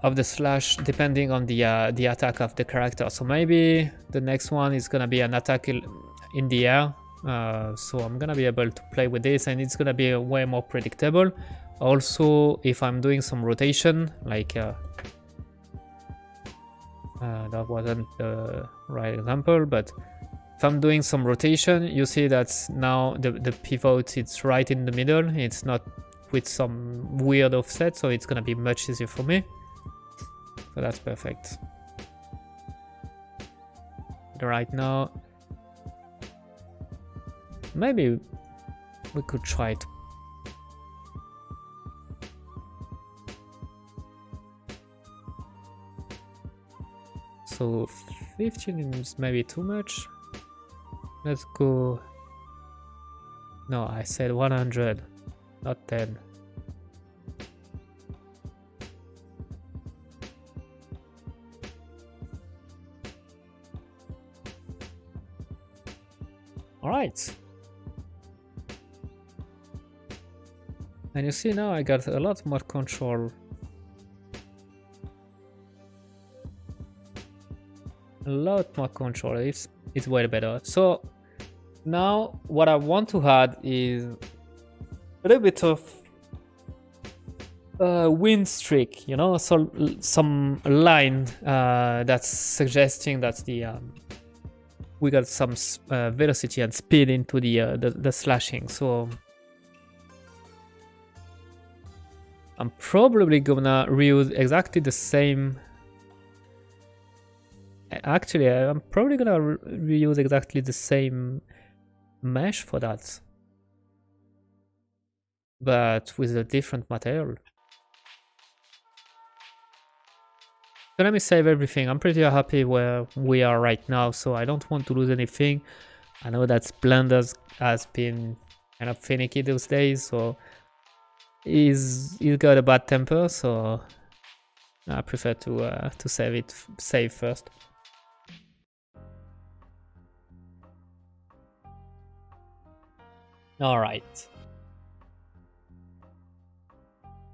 of the slash depending on the attack of the character. So maybe the next one is gonna be an attack in the air, so I'm gonna be able to play with this, and it's gonna be way more predictable. Also, if I'm doing some rotation, like that wasn't the right example, but if I'm doing some rotation, you see that now the pivot, it's right in the middle. It's not with some weird offset, so it's gonna be much easier for me. So that's perfect. But right now, maybe we could try to. So 15 is maybe too much. Let's go. No, I said 100, not 10. All right. And you see now I got a lot more control. A lot more control. It's way better. So now what I want to add is a little bit of win streak, you know, so some line that's suggesting that the we got some velocity and speed into the slashing. So I'm probably gonna reuse exactly the same. Actually, I'm probably gonna reuse exactly the same mesh for that, but with a different material. So let me save everything. I'm pretty happy where we are right now, so I don't want to lose anything. I know that Blender has been kind of finicky those days, so he's got a bad temper, so I prefer to save first. All right.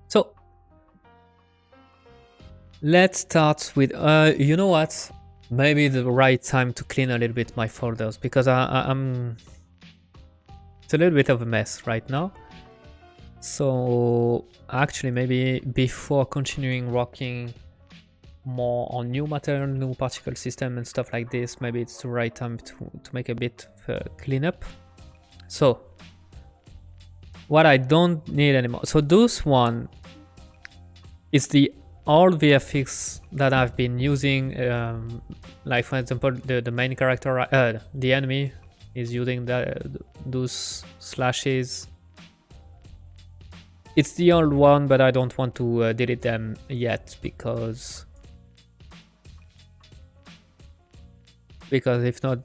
So let's start with, you know what? Maybe the right time to clean a little bit my folders, because I'm it's a little bit of a mess right now. So actually, maybe before continuing working more on new material, new particle system and stuff like this, maybe it's the right time to make a bit of cleanup. So what I don't need anymore. So this one is the old VFX that I've been using. Like for example, the main character, the enemy is using those slashes. It's the old one, but I don't want to delete them yet because if not,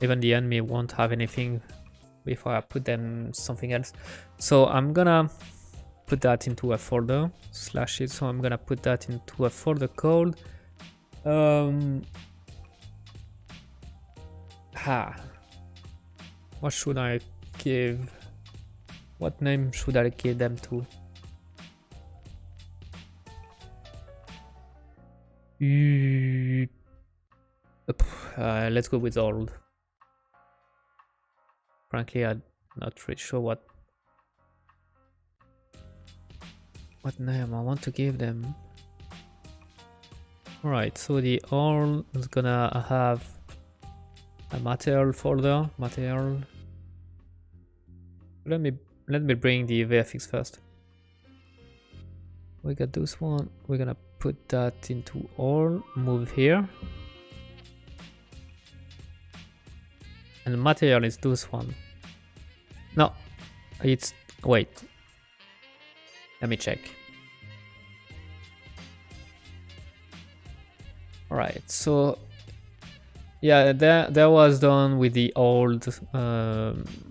even the enemy won't have anything before I put them something else. So I'm gonna put that into a folder, slashes. So I'm gonna put that into a folder called what should I give? What name should I give them to? Let's go with old. Frankly, I'm not really sure what. What name I want to give them? Alright, so the all is gonna have a material folder. Material. Let me bring the VFX first. We got this one. We're gonna put that into all. Move here. And the material is this one. No, it's wait. Let me check. Alright, so yeah, that was done with the old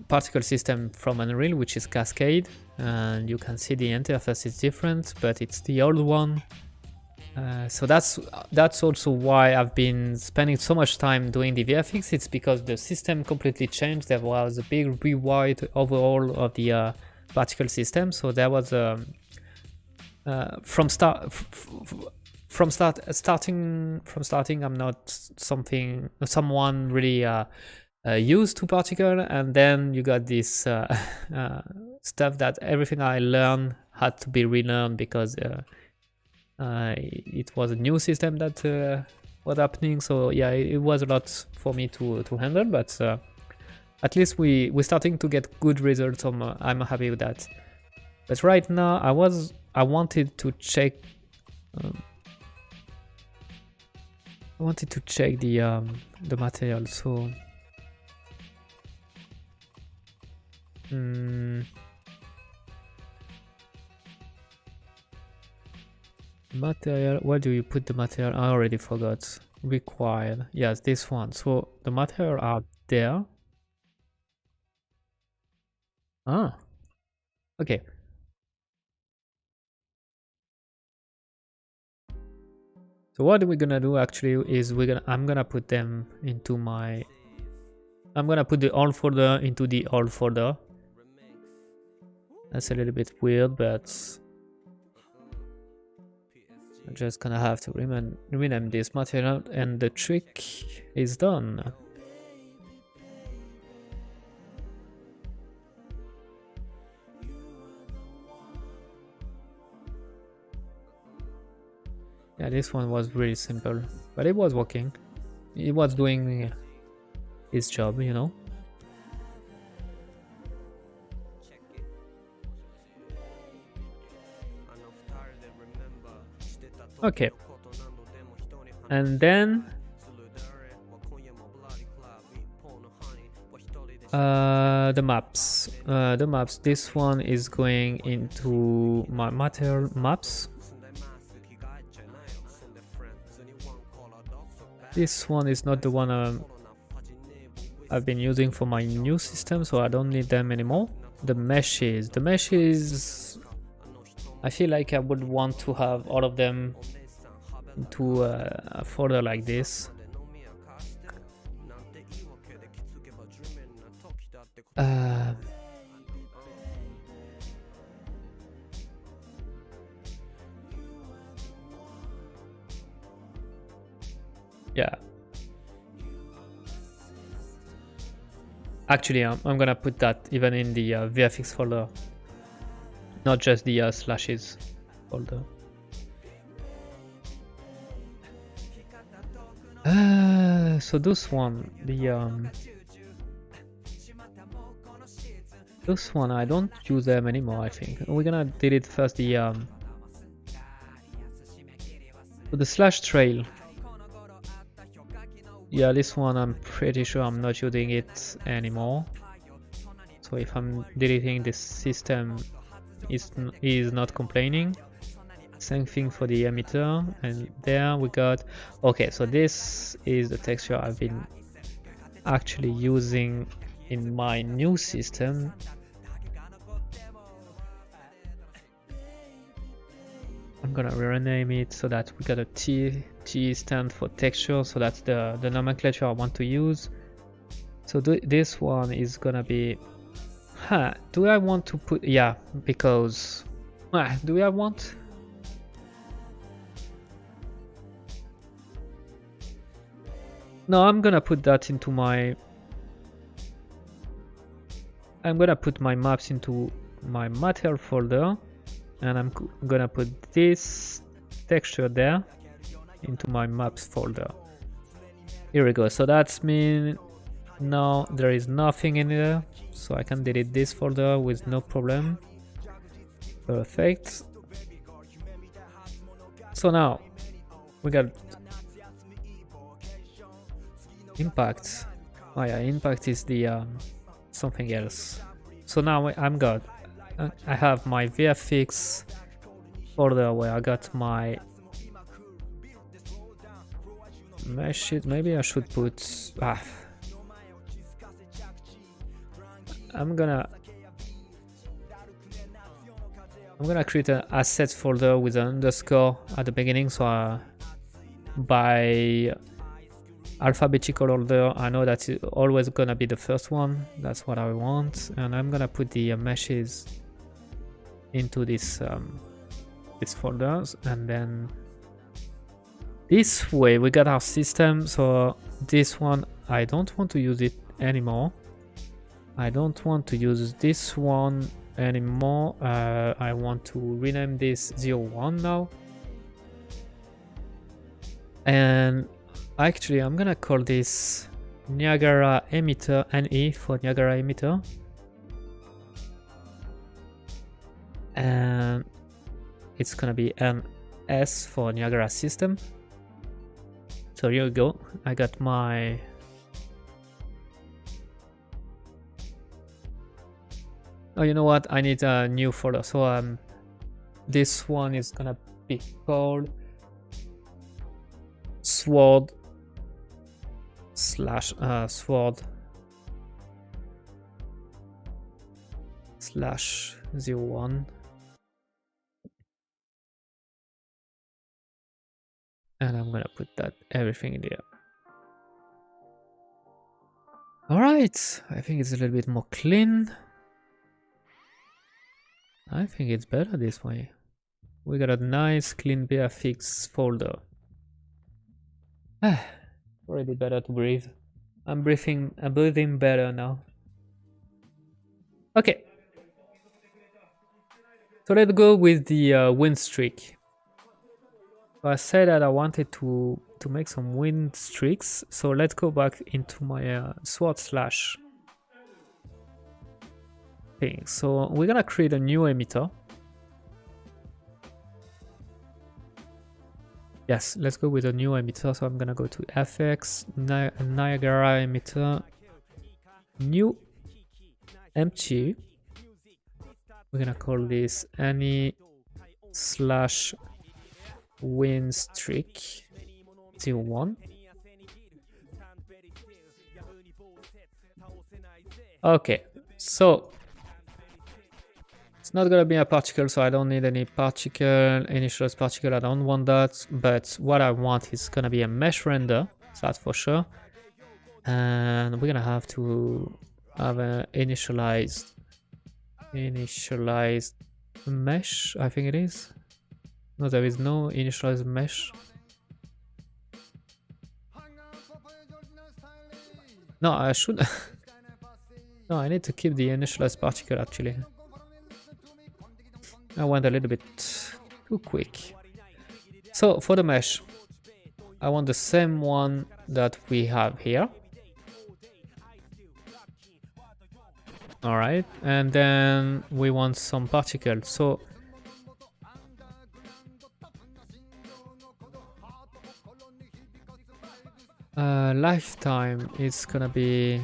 particle system from Unreal, which is Cascade, and you can see the interface is different, but it's the old one. So that's also why I've been spending so much time doing the VFX. It's because the system completely changed. There was a big rewrite overall of the particle system. So there was from starting, I'm not someone really used to particle, and then you got this stuff that everything I learned had to be relearned because it was a new system that was happening. So yeah, it was a lot for me to handle, but at least we're starting to get good results. I'm happy with that. But right now I wanted to check the material. So material, where do you put the material? I already forgot. Required, yes, this one. So the material are there. Okay. So what we're gonna do actually is I'm gonna put them into my, I'm gonna put the all folder into the all folder. That's a little bit weird, but I'm just gonna have to rename this material, and the trick is done. Yeah, this one was really simple, but it was working. It was doing its job, you know. Okay. And then the maps. This one is going into my material maps. This one is not the one I've been using for my new system, so I don't need them anymore. The meshes. I feel like I would want to have all of them into a folder like this. Yeah. Actually, I'm gonna put that even in the VFX folder, not just the slashes folder. So this one, this one I don't use them anymore. I think we're gonna delete first the slash trail. Yeah, this one I'm pretty sure I'm not using it anymore. So if I'm deleting, the system is not complaining. Same thing for the emitter, and there we got. Okay, so this is the texture I've been actually using in my new system. I'm gonna rename it so that we got a T stand for texture, so that's the nomenclature I want to use. So this one is gonna be, do I want to put, yeah, because do I want, no, I'm gonna put that into my, I'm gonna put my maps into my material folder. and I'm gonna put this texture there into my maps folder. Here we go. So that's mean now there is nothing in there, so I can delete this folder with no problem. Perfect. So now we got impact. Oh yeah, impact is the something else. So now I'm good. I have my VFX folder where I got my mesh sheet. Maybe I should put I'm gonna create an assets folder with an underscore at the beginning, so by alphabetical order I know that's always gonna be the first one. That's what I want, and I'm gonna put the meshes into this these folders, and then this way we got our system. So this one I don't want to use it anymore. I don't want to use this one anymore. I want to rename this 01 now, and actually I'm gonna call this Niagara emitter, NE for Niagara emitter, and it's gonna be NS for Niagara system. So here we go. I got my oh, you know what? I need a new folder. So this one is gonna be called sword slash 01, and I'm gonna put that everything in there. All right, I think it's a little bit more clean. I think it's better this way. We got a nice clean VFX folder. Already better to breathe. I'm breathing better now. Okay. So let's go with the win streak. So I said that I wanted to make some win streaks. So let's go back into my sword slash thing. So we're gonna create a new emitter. Yes, let's go with a new emitter. So I'm gonna go to FX, Niagara emitter, new empty. We're gonna call this any slash win streak 01. Okay, so it's not gonna be a particle, so I don't need any particle, initialize particle. I don't want that, but what I want is gonna be a mesh render, so that's for sure. And we're gonna have to have an initialized mesh, I think it is. No, there is no initialized mesh. No, I should. No, I need to keep the initialized particle actually. I went a little bit too quick. So for the mesh, I want the same one that we have here. All right, and then we want some particles. So lifetime is gonna be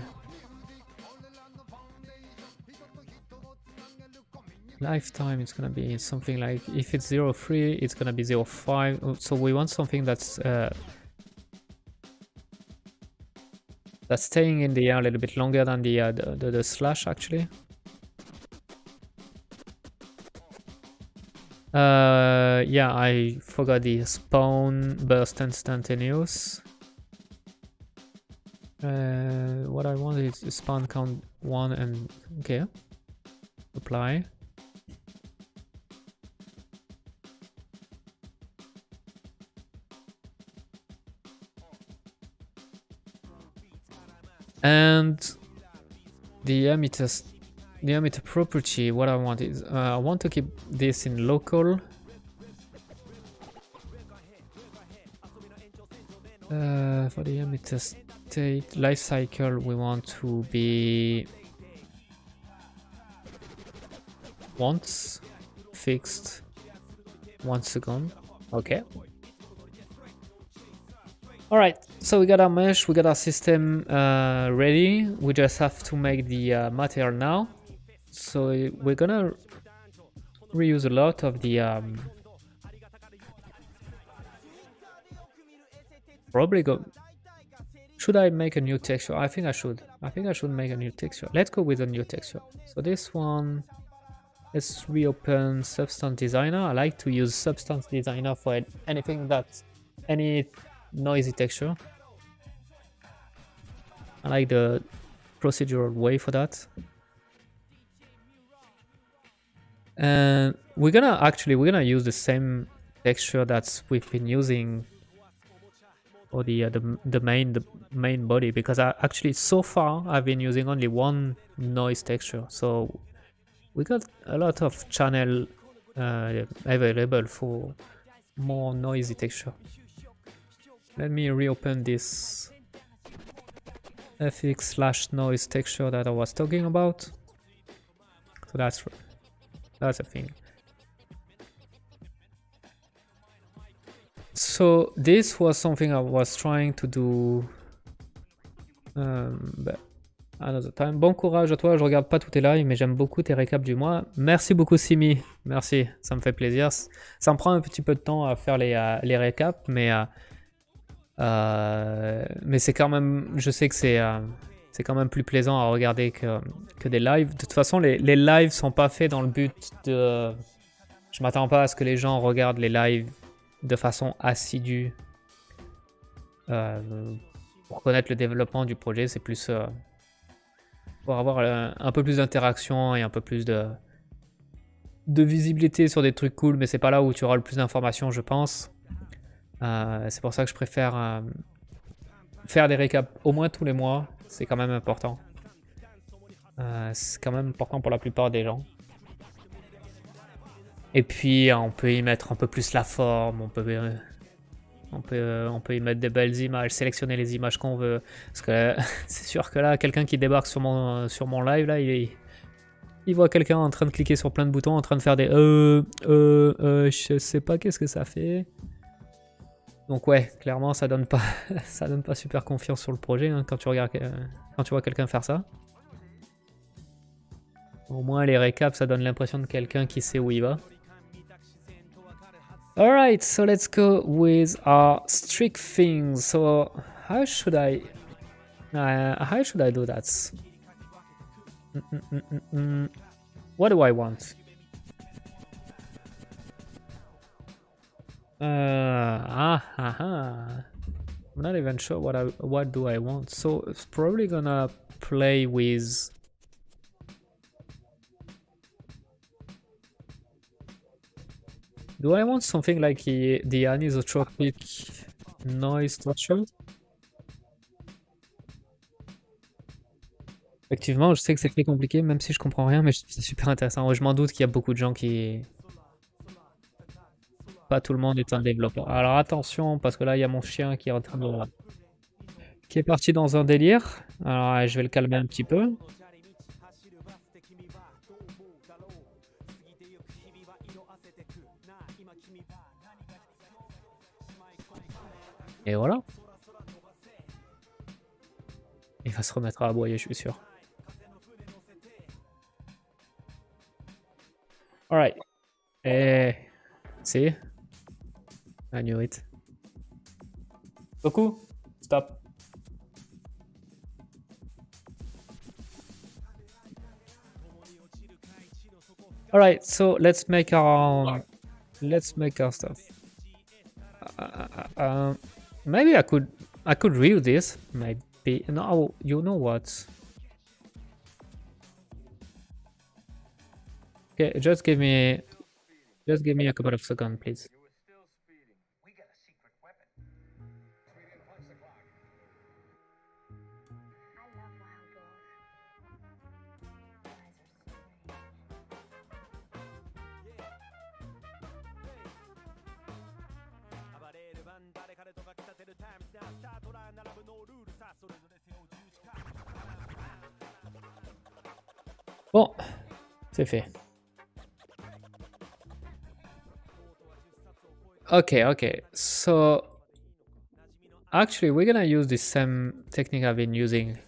something like, if it's 0.3 it's gonna be 0.5. So we want something that's staying in the air a little bit longer than the slash actually. Yeah, I forgot the spawn burst instantaneous. What I want is spawn count 1 and okay, apply. And the emitter property, what I want is I want to keep this in local. For the emitter state life cycle, we want to be once fixed 1 second. Okay. All right, so we got our mesh, we got our system ready. We just have to make the material now. So we're gonna reuse a lot of the probably go. Should I make a new texture? I think I should. I think I should make a new texture. Let's go with a new texture. So this one, let's reopen Substance Designer. I like to use Substance Designer for anything that's any noisy texture. I like the procedural way for that. And we're gonna use the same texture that we've been using for the main body, because actually so far I've been using only one noise texture, so we got a lot of channel available for more noisy texture. Let me reopen this FX/noise texture that I was talking about. So that's a thing. So this was something I was trying to do another time. Bon courage à toi, je regarde pas tous tes lives, mais j'aime beaucoup tes récaps du mois. Merci beaucoup Simi, merci, ça me fait plaisir. Ça me prend un petit peu de temps à faire les récaps, mais c'est quand même, je sais que c'est quand même plus plaisant à regarder que des lives. De toute façon, les lives sont pas faits dans le but de... Je m'attends pas à ce que les gens regardent les lives de façon assidue pour connaître le développement du projet. C'est plus pour avoir un peu plus d'interaction et un peu plus de visibilité sur des trucs cool, mais c'est pas là où tu auras le plus d'informations, je pense. C'est pour ça que je préfère faire des récaps au moins tous les mois. C'est quand même important. C'est quand même important pour la plupart des gens. Et puis on peut y mettre un peu plus la forme, on peut y mettre des belles images, sélectionner les images qu'on veut. Parce que c'est sûr que là, quelqu'un qui débarque sur mon live, là, il voit quelqu'un en train de cliquer sur plein de boutons, en train de faire des je sais pas qu'est-ce que ça fait. Donc ouais, clairement ça donne pas ça donne pas super confiance sur le projet hein, quand tu vois quelqu'un faire ça. Au moins les récaps ça donne l'impression de quelqu'un qui sait où il va. Alright, so let's go with our strict things. So how should I do that? What do I want? I'm not even sure what do I want. So it's probably gonna play with do I want something like the anisotropic noise threshold? Effectivement, je sais que c'est très compliqué, même si je comprends rien, mais c'est super intéressant. Je m'en doute qu'il y a beaucoup de gens qui... Pas tout le monde est un développeur. Alors attention, parce que là, il y a mon chien qui est en train de... qui est parti dans un délire. Alors je vais le calmer un petit peu. Et voilà. Il va se remettre à aboyer, je suis sûr. Alright. See? I knew it. Goku, stop. Alright, so let's make our stuff. Maybe I could review this. Maybe no. You know what? Okay, just give me a couple of seconds, please. Bon, c'est fait. Okay, so actually we're gonna use the same technique I've been using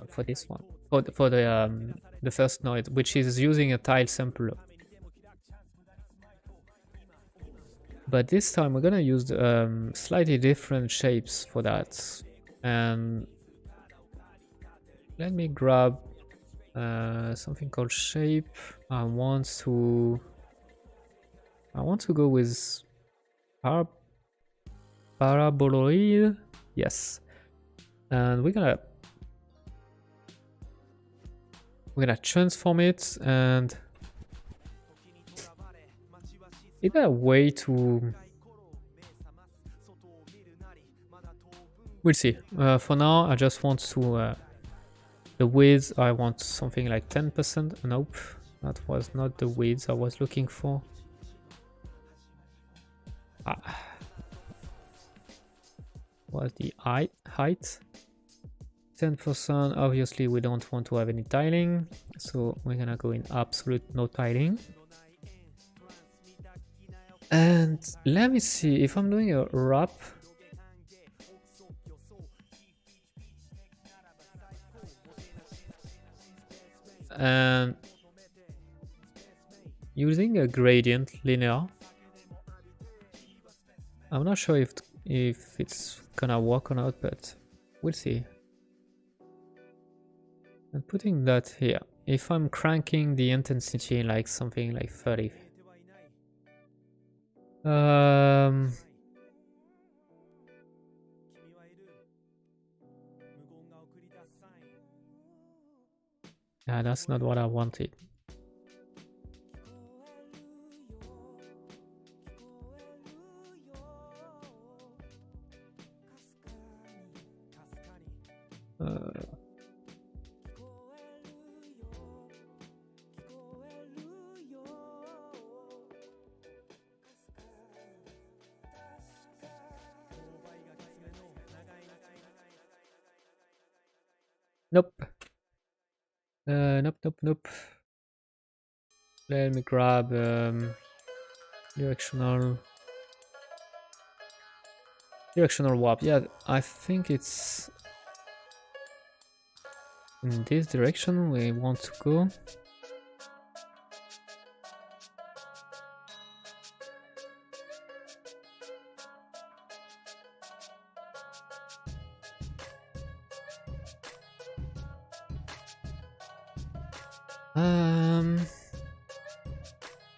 for this one, for the first node, which is using a tile sampler. But this time we're gonna use slightly different shapes for that. And let me grab something called shape. I want to go with paraboloid. Yes, and we're gonna transform it, and is there a way to... We'll see. For now, I just want to... the width, I want something like 10%. Nope, that was not the width I was looking for. Was the height? 10%. Obviously, we don't want to have any tiling, so we're gonna go in absolute no tiling. And let me see if I'm doing a wrap. And using a gradient linear, I'm not sure if it's gonna work or not, but we'll see. And putting that here, if I'm cranking the intensity like something like 30, yeah, that's not what I wanted. Nope. Nope. Let me grab directional warp. Yeah, I think it's in this direction we want to go.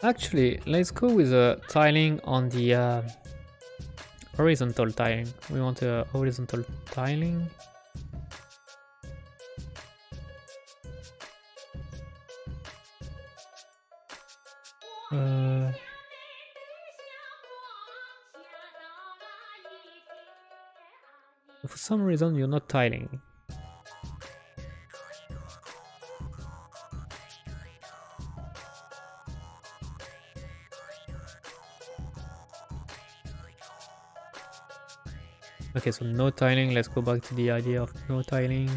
Actually, let's go with a tiling on the horizontal tiling. We want a horizontal tiling. For some reason, you're not tiling. Okay, so no tiling. Let's go back to the idea of no tiling.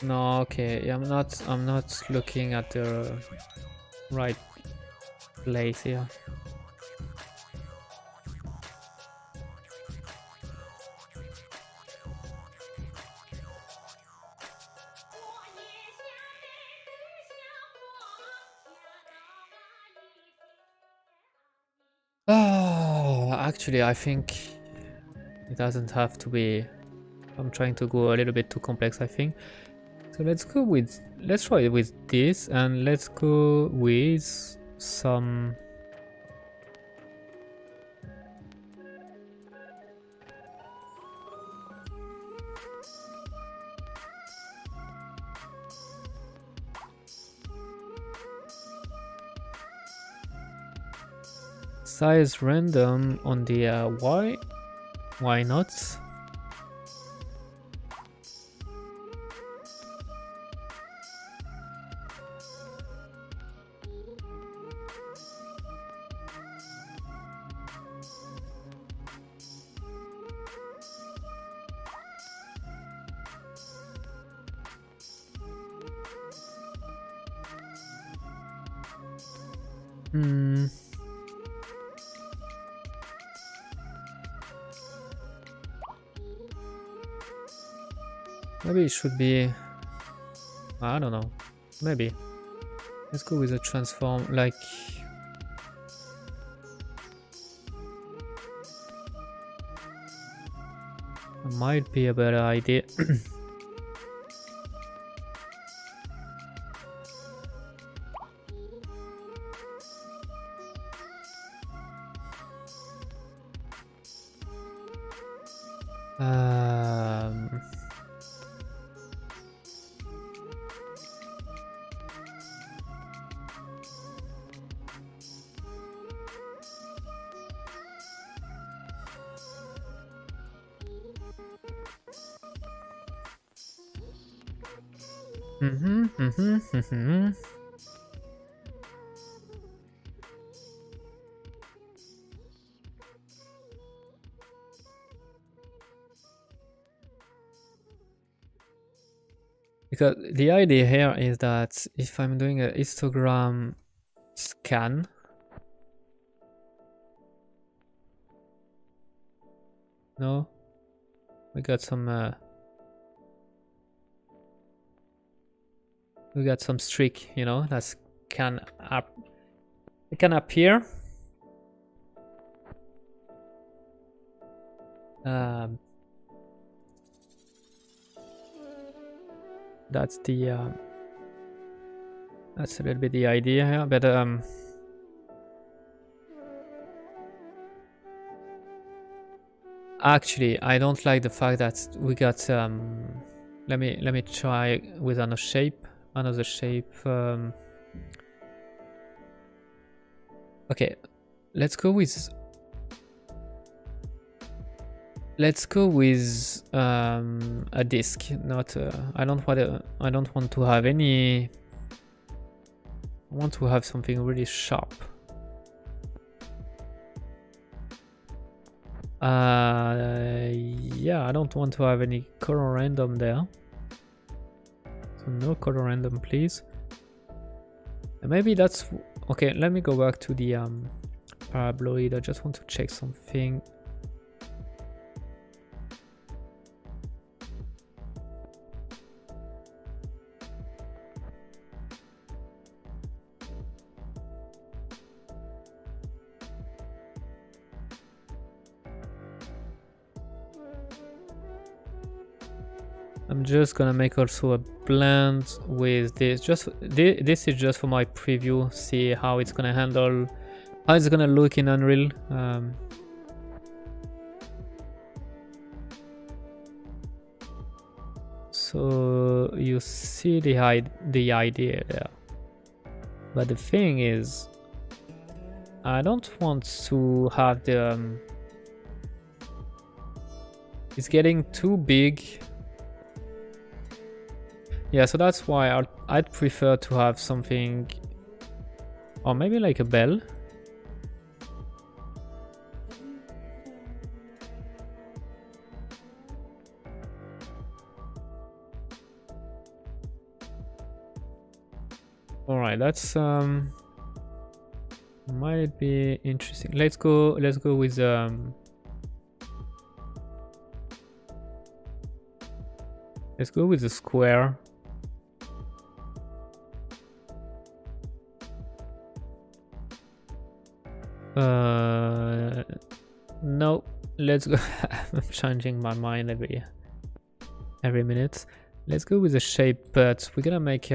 No, okay, I'm not looking at the right place here. Actually, I think it doesn't have to be. I'm trying to go a little bit too complex, I think. So let's try it with this, and let's go with some Size random on the Y. Why not? Maybe it should be, I don't know, maybe. Let's go with a transform, like, it might be a better idea. Because the idea here is that if I'm doing a histogram scan, no, we got some streak, you know, that can appear. That's the that's a little bit the idea here, but actually I don't like the fact that we got let me try with another shape. Okay, let's go with a disk. Not I don't want to have any. I want to have something really sharp. Yeah, I don't want to have any color random there. So no color random, please. And maybe that's okay. Let me go back to the paraboloid. I just want to check something. I'm just gonna make also a blend with this. This is just for my preview. See how it's gonna handle, how it's gonna look in Unreal. So you see the idea there. But the thing is, I don't want to have the. It's getting too big. Yeah, so that's why I'd prefer to have something, or maybe like a bell. All right, that's might be interesting. Let's go with let's go with the square. No, let's go. I'm changing my mind every minute. Let's go with the shape, but we're gonna make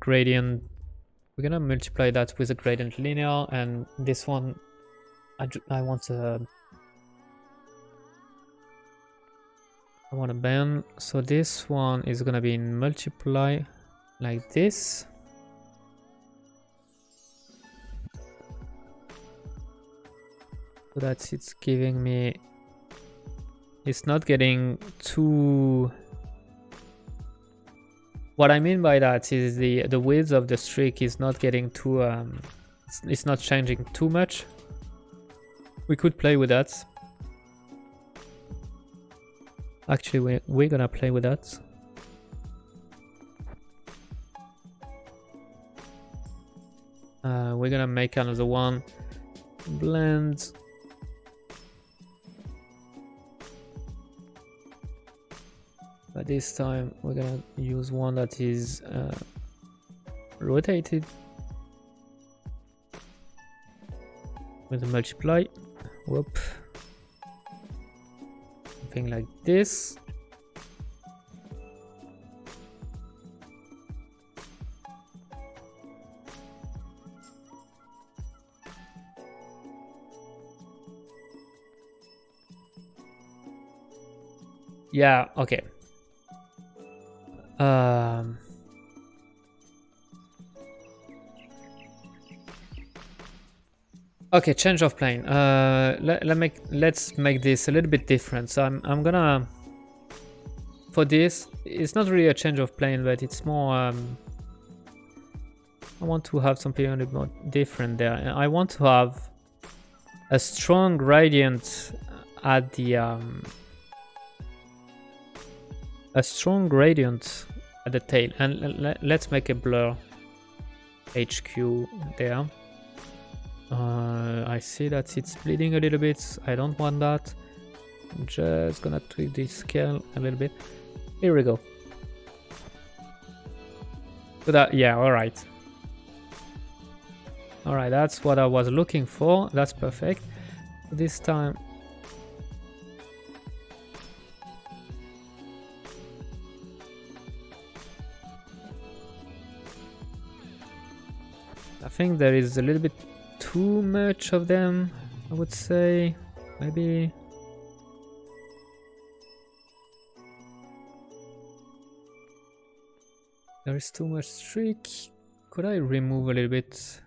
gradient. We're gonna multiply that with a gradient linear, and this one, I want a bend. So this one is gonna be in multiply like this. so that it's giving me, it's not getting too, what I mean by that is the width of the streak is not getting too it's not changing too much. We could play with that. Actually, we're gonna play with that. We're gonna make another one. Blend. But this time we're gonna use one that is rotated with a multiply. Whoop. Something like this. Yeah, okay. Okay, change of plane. Let's make this a little bit different. So I'm gonna, for this, it's not really a change of plane, but it's more I want to have something a little bit more different there. I want to have a strong gradient at the tail, and let's make a blur HQ there. I see that it's bleeding a little bit. I don't want that. I'm just gonna tweak the scale a little bit. Here we go. So that, yeah, all right, that's what I was looking for. That's perfect. This time I think there is a little bit too much of them, I would say. Maybe there is too much streak. Could I remove a little bit?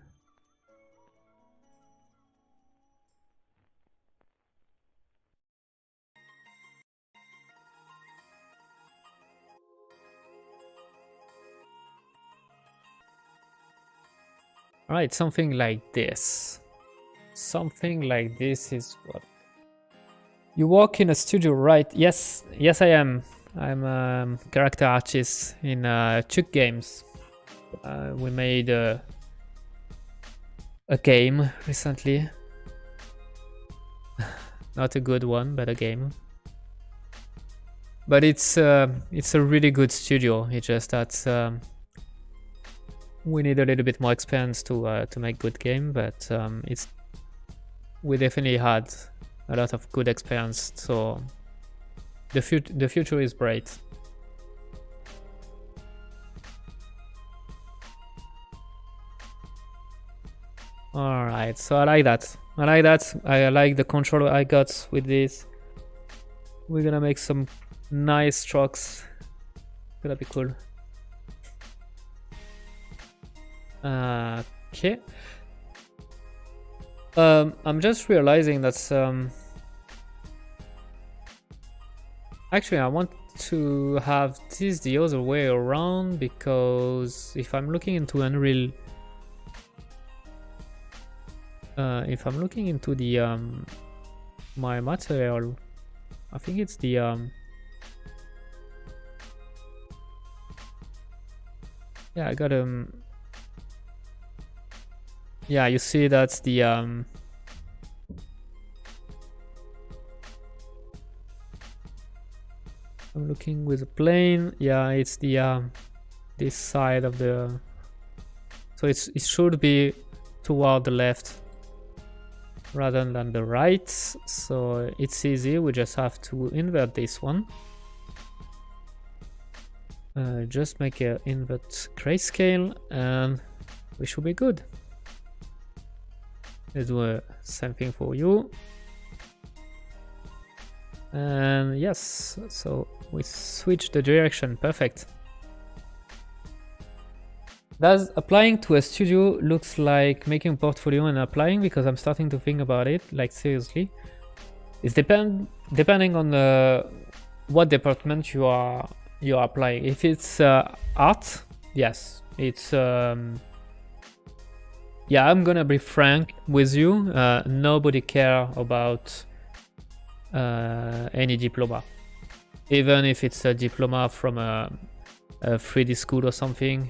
Alright, something like this. Something like this is what... You work in a studio, right? Yes, I am. I'm a character artist in Chuk Games. We made a game recently. Not a good one, but a game. But it's a really good studio. It's just that we need a little bit more experience to make good game, but we definitely had a lot of good experience, so the future is bright. All right, so I like that. I like the control I got with this. We're gonna make some nice strokes. Gonna be cool. Okay. I'm just realizing that actually I want to have this the other way around, because if I'm looking into Unreal, if I'm looking into the my material, I think it's the yeah, I got yeah, you see that's the I'm looking with the plane. Yeah, it's the this side of the, so it should be toward the left rather than the right, so it's easy. We just have to invert this one. Just make a invert grayscale and we should be good. Let's do the same thing for you. And yes, so we switch the direction. Perfect. Does applying to a studio looks like making a portfolio and applying? Because I'm starting to think about it, like seriously. It's depending on what department you are applying. If it's art, yes, it's yeah. I'm gonna be frank with you. Nobody care about any diploma, even if it's a diploma from a 3D school or something.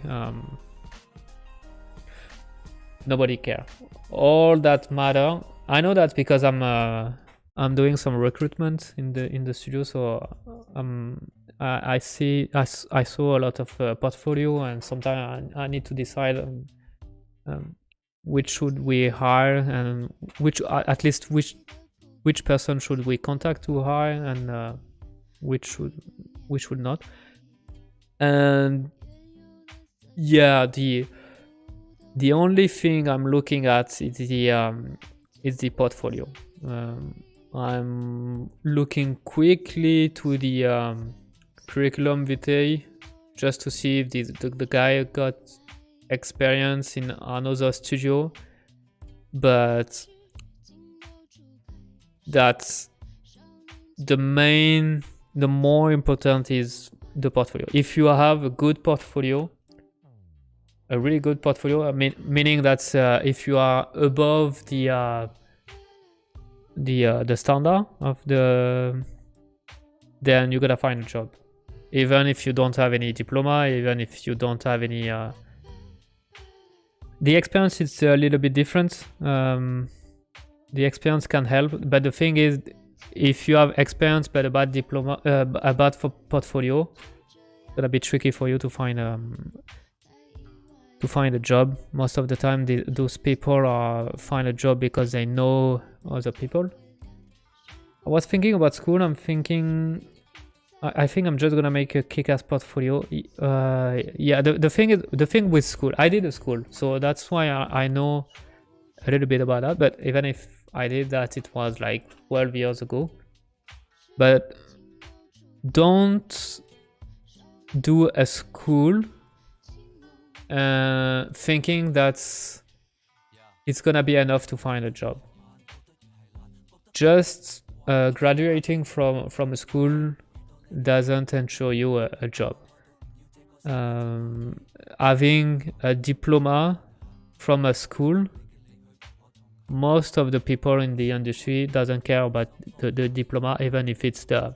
Nobody care. All that matter. I know that because I'm doing some recruitment in the studio, so I saw a lot of portfolio, and sometimes I need to decide which should we hire and which at least which person should we contact to hire and which should not. And yeah, the only thing I'm looking at is the portfolio. I'm looking quickly to the curriculum vitae just to see if the guy got experience in another studio, but that's the more important is the portfolio. If you have a good portfolio, a really good portfolio, meaning that if you are above the standard of then you're gonna find a job, even if you don't have any diploma, even if you don't have any the experience is a little bit different. The experience can help, but the thing is, if you have experience but a bad diploma, a bad portfolio, it's gonna be tricky for you to find a job. Most of the time, those people find a job because they know other people. I was thinking about school. I think I'm just gonna make a kick-ass portfolio. Yeah, the thing with school, I did a school, so that's why I know a little bit about that. But even if I did that, it was like 12 years ago. But don't do a school thinking that it's gonna be enough to find a job. Just graduating from a school doesn't ensure you a job. Having a diploma from a school, most of the people in the industry doesn't care about the diploma, even if it's a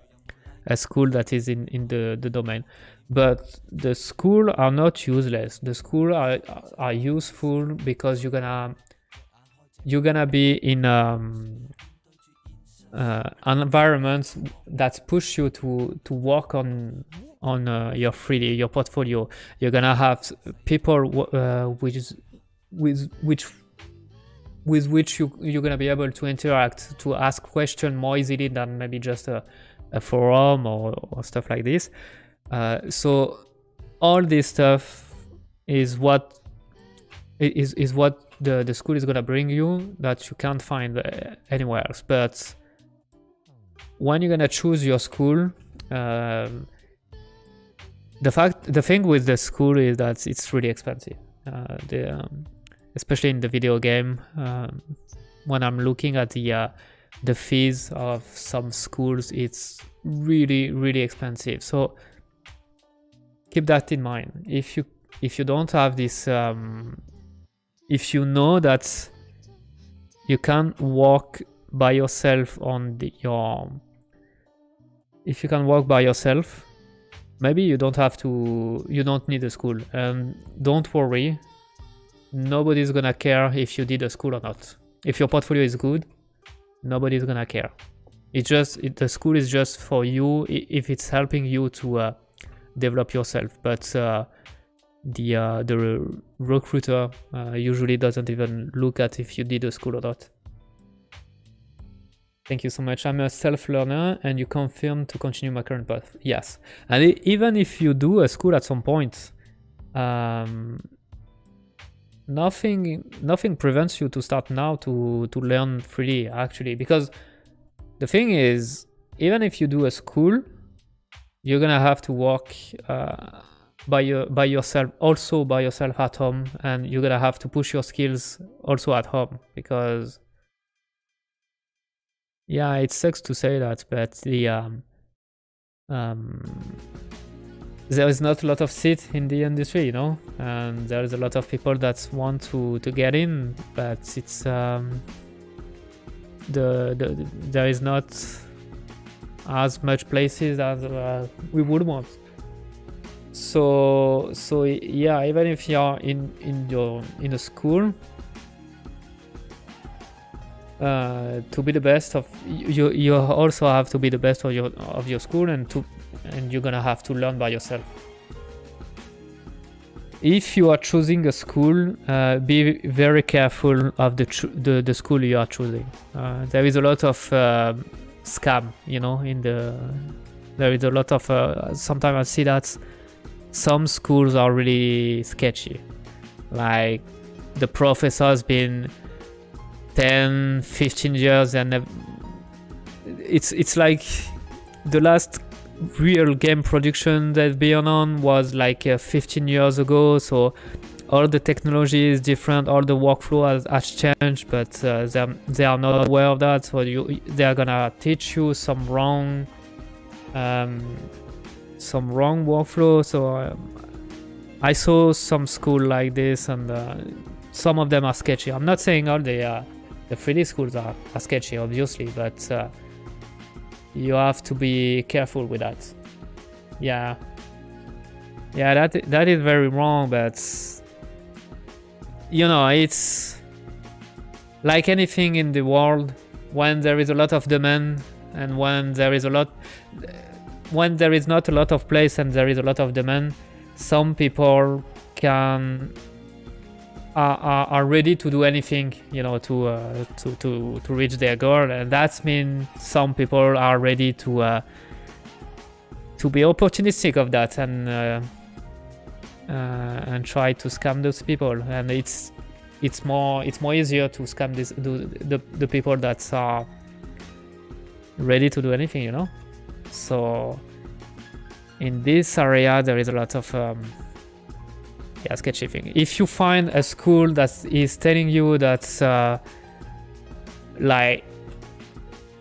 school that is in the domain. But the school are not useless. The school are useful because you're gonna be in an environment that push you to work on your 3D, your portfolio. You're gonna have people with which you're gonna be able to interact, to ask questions more easily than maybe just a forum or stuff like this. So all this stuff is what the school is gonna bring you that you can't find anywhere else. But when you're gonna choose your school, the thing with the school is that it's really expensive. Especially in the video game, when I'm looking at the fees of some schools, it's really expensive. So keep that in mind. If you don't have this, if you know that you can walk by yourself if you can walk by yourself, maybe you don't need a school. And don't worry, nobody's gonna care if you did a school or not. If your portfolio is good, nobody's gonna care. The school is just for you if it's helping you to develop yourself. But the recruiter usually doesn't even look at if you did a school or not. Thank you so much. I'm a self-learner and you confirm to continue my current path. Yes. And even if you do a school at some point, nothing prevents you to start now to learn 3D actually. Because the thing is, even if you do a school, you're gonna have to work by yourself, also by yourself at home, and you're gonna have to push your skills also at home, because yeah, it sucks to say that, but the there is not a lot of seat in the industry, you know, and there is a lot of people that want to get in, but it's there is not as much places as we would want. So yeah, even if you're in a school, to be the best of you also have to be the best of your school, and you're gonna have to learn by yourself. If you are choosing a school, be very careful of the school you are choosing. There is a lot of scam, you know, there is a lot of sometimes I see that some schools are really sketchy, like the professor's been 10-15 years, and it's like the last real game production that been on was like 15 years ago, so all the technology is different, all the workflow has changed, but they are not aware of that, so they are gonna teach you some wrong workflow. So I saw some school like this, and some of them are sketchy. I'm not saying all the 3D schools are sketchy, obviously, but you have to be careful with that. Yeah, that is very wrong, but you know, it's like anything in the world. When there is a lot of demand, and when there is not a lot of place and there is a lot of demand, some people are ready to do anything, you know, to reach their goal, and that means some people are ready to be opportunistic of that, and try to scam those people. And it's more easier to scam the people that are ready to do anything, you know. So in this area there is a lot of sketchy thing. If you find a school that is telling you that like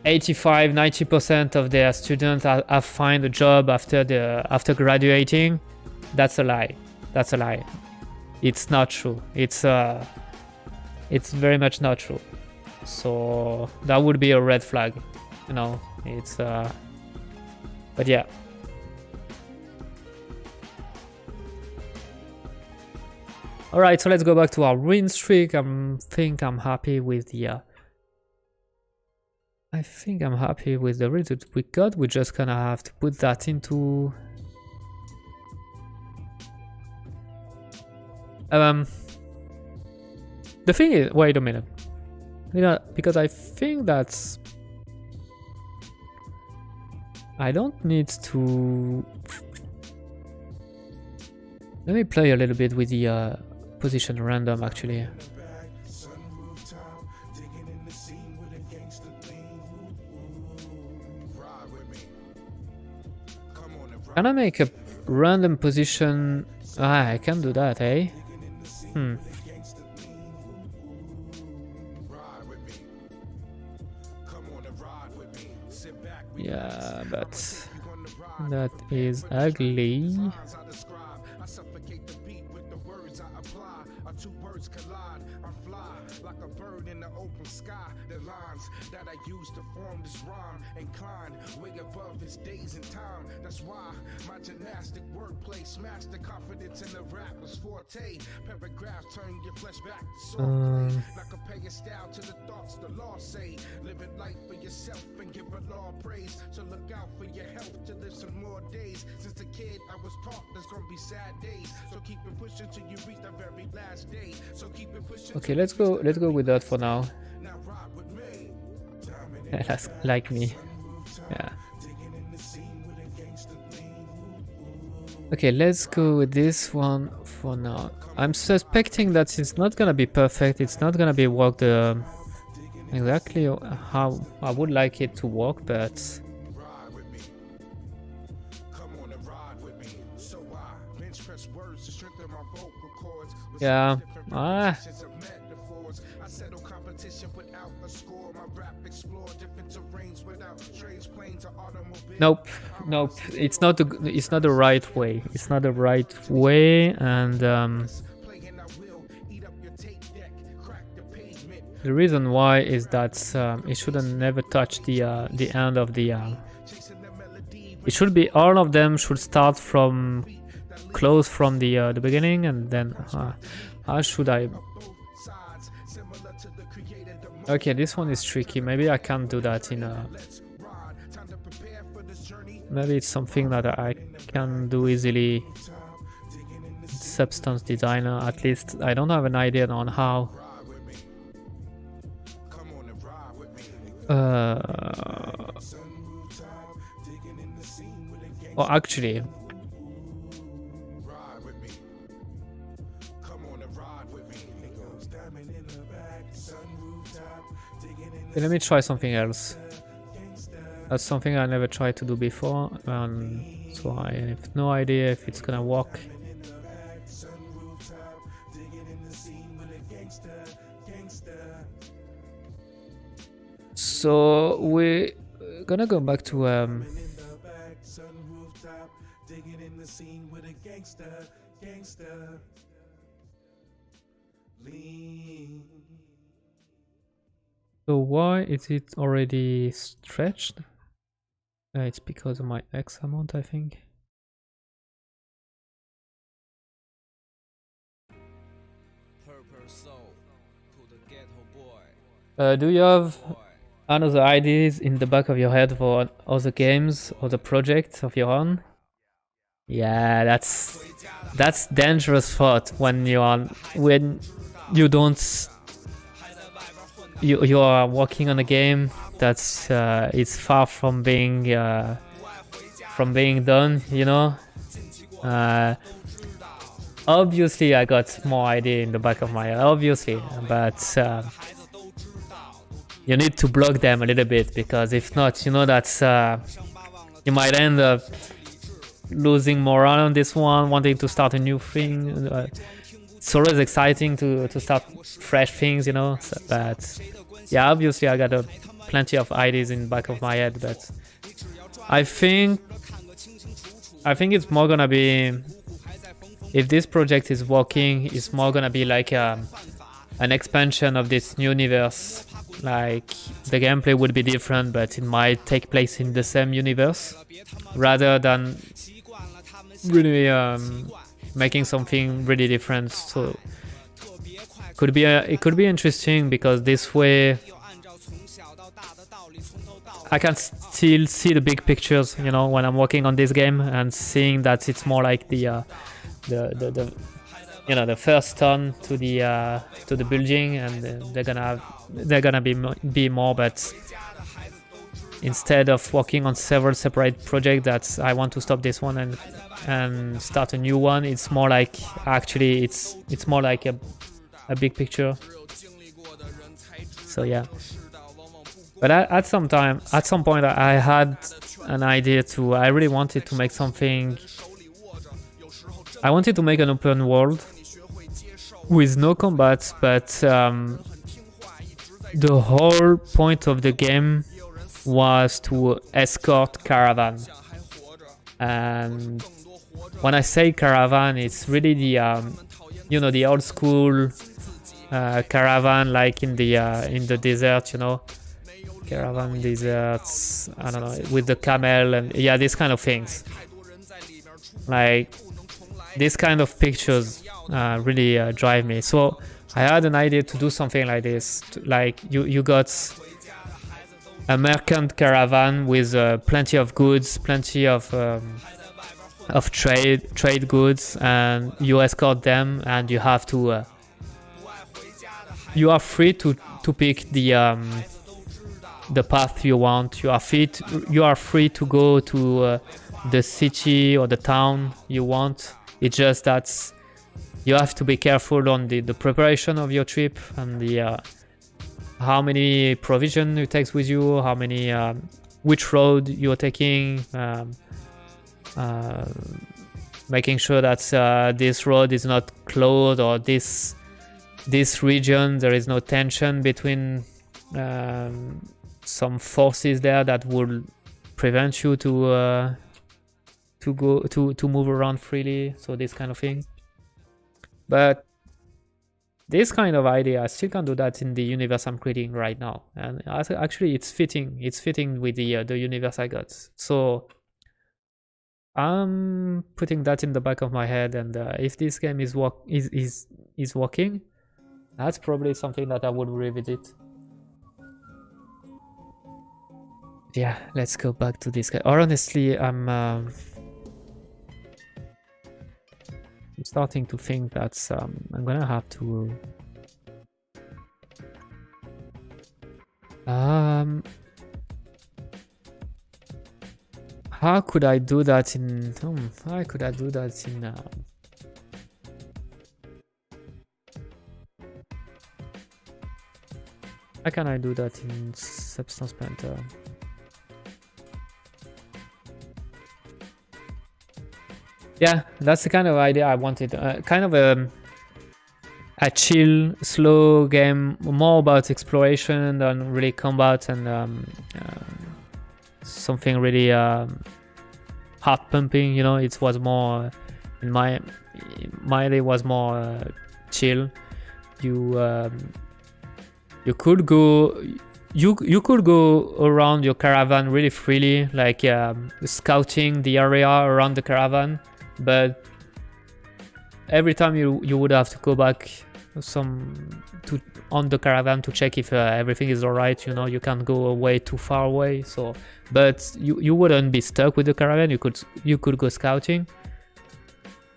85-90% of their students have find a job after graduating, that's a lie. It's not true. It's very much not true. So that would be a red flag, you know. It's but yeah. All right, so let's go back to our win streak. I think I'm happy with the result we got. We're just gonna have to put that into the thing is, wait a minute, you know, because I think that's, I don't need to, let me play a little bit with the position random actually. Can I make a random position? I can do that, eh? Yeah, but that is ugly. That's why my gymnastic workplace master confidence in the rapper's forte. Paragraphs turn your flesh back to soul. Not compare your style to the thoughts the law say. Live it life for yourself and give a law praise. So look out for your health to live some more days. Since a kid I was taught there's gonna be sad days. So keep it pushing till you reach the very last day. So keep it pushing. Okay, let's go with that for now. That's like me. Yeah. Okay, let's go with this one for now. I'm suspecting that it's not gonna be perfect. It's not gonna be worked exactly how I would like it to work, but ride with me. So I bench press words to strengthen my vocal cords. With Yeah. different Ah. variations of metaphors. I settle competition without a score. My rap explore different terrains without trains, planes, or automobiles. Nope. It's not the right way. It's not the right way, and Playing I will eat up your tape deck, crack the pavement. the reason why is that it shouldn't never touch the end of the. Chasing the melody. It should be all of them should start from close from the beginning, and then how should I? Both sides, similar to the creator. Okay, this one is tricky. Maybe I can't do that in a. Let's ride. Time to prepare for this journey. Maybe it's something that I can do easily. Substance designer, at least I don't have an idea on how. Ride with me. Come on and ride with me. Sunroof top, digging in the scene with a gang. Well, actually, Ride with me. Come on and ride with me. It goes diamond in the back. Sunroof top, digging in the let me try something else. gangster. That's something I never tried to do before, and so I have no idea if it's gonna work. In the back. Sunroof top, digging in the scene with a gangster. Gangster. So we're gonna go back to In the back. Sunroof top, digging in the scene with a gangster. Gangster. Lean. so why is it already stretched? It's because of my X amount, I think. Purple soul to the ghetto boy. Do you have another ideas in the back of your head for other games or the projects of your own? Yeah, that's dangerous thought when you don't you are working on a game that's it's far from being done, you know. Obviously I got more idea in the back of my head, obviously, but you need to block them a little bit, because if not, you know, that's you might end up losing morale on this one, wanting to start a new thing. It's always exciting to start fresh things, you know. So, but yeah, obviously I got plenty of ideas in the back of my head, but I think it's more gonna be, if this project is working, it's more gonna be like an expansion of this new universe. Like the gameplay would be different, but it might take place in the same universe, rather than really making something really different. So it could be interesting, because this way I can still see the big pictures, you know, when I'm working on this game, and seeing that it's more like the you know, the first turn to the building, and they're gonna be more. But instead of working on several separate projects, that I want to stop this one and start a new one, it's more like, actually it's more like a big picture. So yeah. But at some point I had an idea I really wanted to make something. I wanted to make an open world with no combat, but the whole point of the game was to escort caravan. And when I say caravan, it's really the you know, the old school caravan, like in the desert, you know, caravan deserts, I don't know, with the camel, and yeah, these kind of things. Like these kind of pictures really drive me. So I had an idea to do something like this. Like you got a merchant caravan with plenty of goods, plenty of trade goods, and you escort them, and you have to you are free to pick the path you want. You are free to go to the city or the town you want. It's just that you have to be careful on the preparation of your trip, and the how many provision you take with you, how many which road you're taking, making sure that this road is not closed, or this region there is no tension between some forces there that would prevent you to move around freely. So this kind of thing. But this kind of idea, I still can't do that in the universe I'm creating right now, and actually it's fitting with the universe I got. So I'm putting that in the back of my head, and if this game is working, that's probably something that I would revisit. Yeah, let's go back to this guy. Or honestly, I'm starting to think that I'm gonna have to how could I do that in how could I do that in how can I do that in Substance Painter? Yeah, that's the kind of idea I wanted. Kind of a chill, slow game, more about exploration than really combat, and something really heart pumping. You know, it was more in my idea was more chill. You could go. You could go around your caravan really freely, like scouting the area around the caravan. But every time you would have to go back on the caravan to check if everything is alright. You know, you can't go away too far away. So, but you wouldn't be stuck with the caravan. You could go scouting.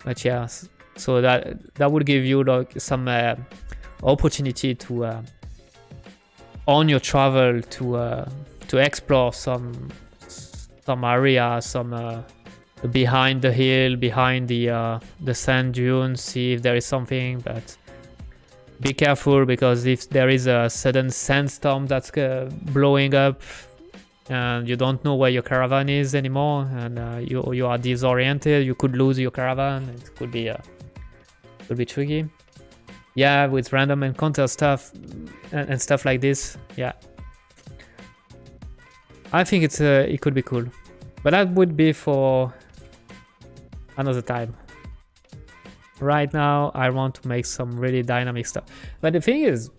But yeah, so that would give you like some opportunity to on your travel to explore some area, some behind the hill, behind the sand dunes, see if there is something. But be careful, because if there is a sudden sandstorm that's blowing up and you don't know where your caravan is anymore, and you are disoriented, you could lose your caravan. It could be tricky. Yeah, with random encounter stuff and stuff like this. Yeah, I think it could be cool, but that would be for another time. Right now I want to make some really dynamic stuff. But the thing is,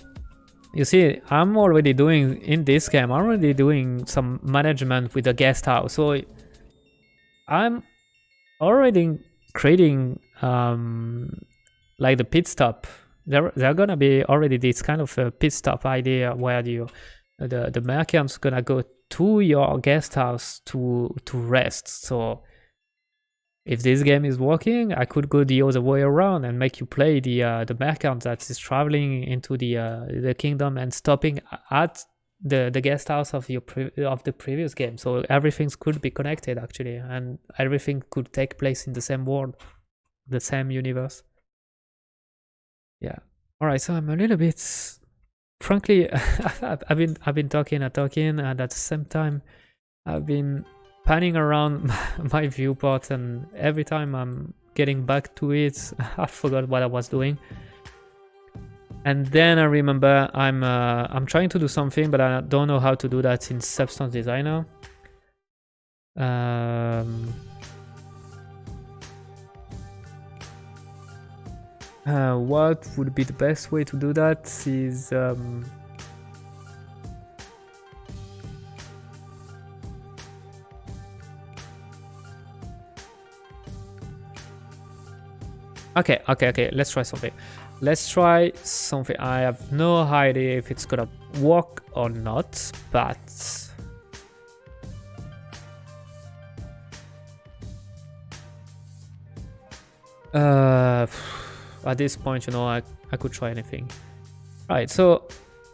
you see, I'm already doing in this game, I'm already doing some management with the guest house. So I'm already creating like the pit stop. There gonna be already this kind of a pit stop idea where the merchant's gonna go to your guest house to rest. So if this game is working, I could go the other way around and make you play the merchant that is traveling into the kingdom and stopping at the guest house of the previous game. So everything could be connected actually, and everything could take place in the same world, the same universe. Yeah. All right. So I'm a little bit, frankly, I've been talking, and at the same time, I've been panning around my viewport, and every time I'm getting back to it, I forgot what I was doing. And then I remember I'm trying to do something, but I don't know how to do that in Substance Designer. What would be the best way to do that is okay, let's try something. I have no idea if it's gonna work or not, but at this point, you know, I could try anything. Right, so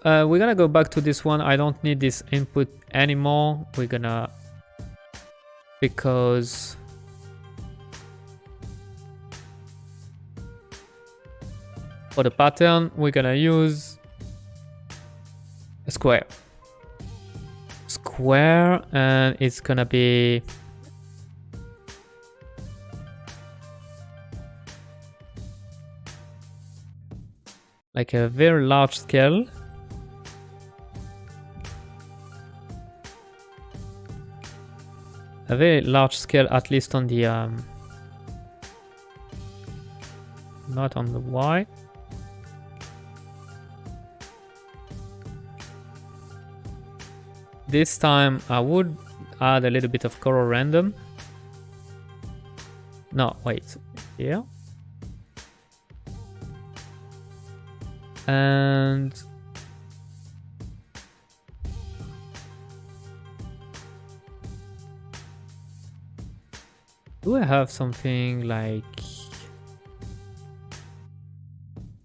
we're gonna go back to this one. I don't need this input anymore. We're gonna, because for the pattern, we're gonna use a square, and it's gonna be like a very large scale. A very large scale, at least on the not on the Y. This time I would add a little bit of color random. No, wait, here. And do I have something like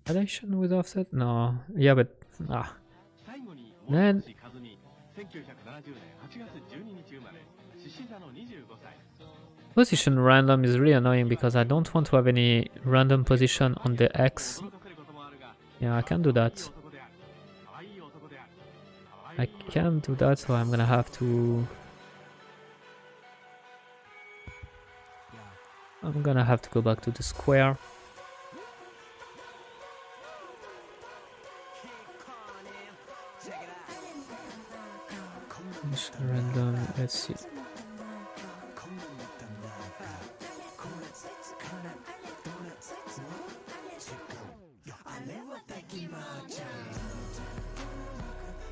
addition with offset? No. Yeah, but then position random is really annoying because I don't want to have any random position on the X. Yeah, I can't do that. I can't do that, so I'm gonna have to... I'm gonna have to go back to the square. Random, let's see.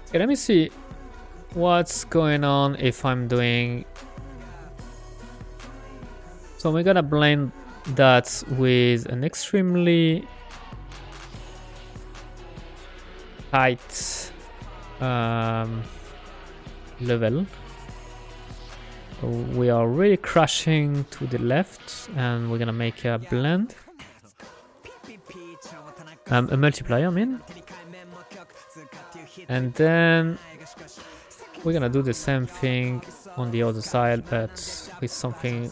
Okay, let me see what's going on if I'm doing... So we're gonna blend that with an extremely tight level. So we are really crashing to the left, and we're gonna make a blend. A multiplier, I mean. And then we're gonna do the same thing on the other side, but with something.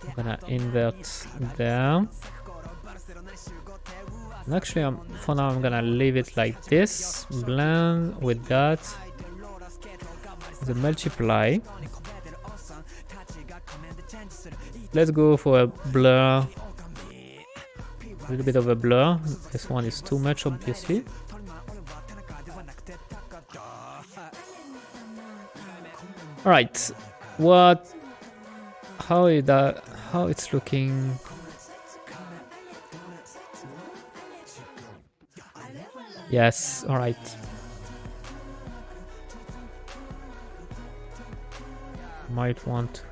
I'm gonna invert there. And actually, for now, I'm gonna leave it like this. Blend with that. The multiply. Let's go for a blur. A little bit of a blur. This one is too much, obviously. All right. What? How is that? How it's looking? Yes. All right. Might want.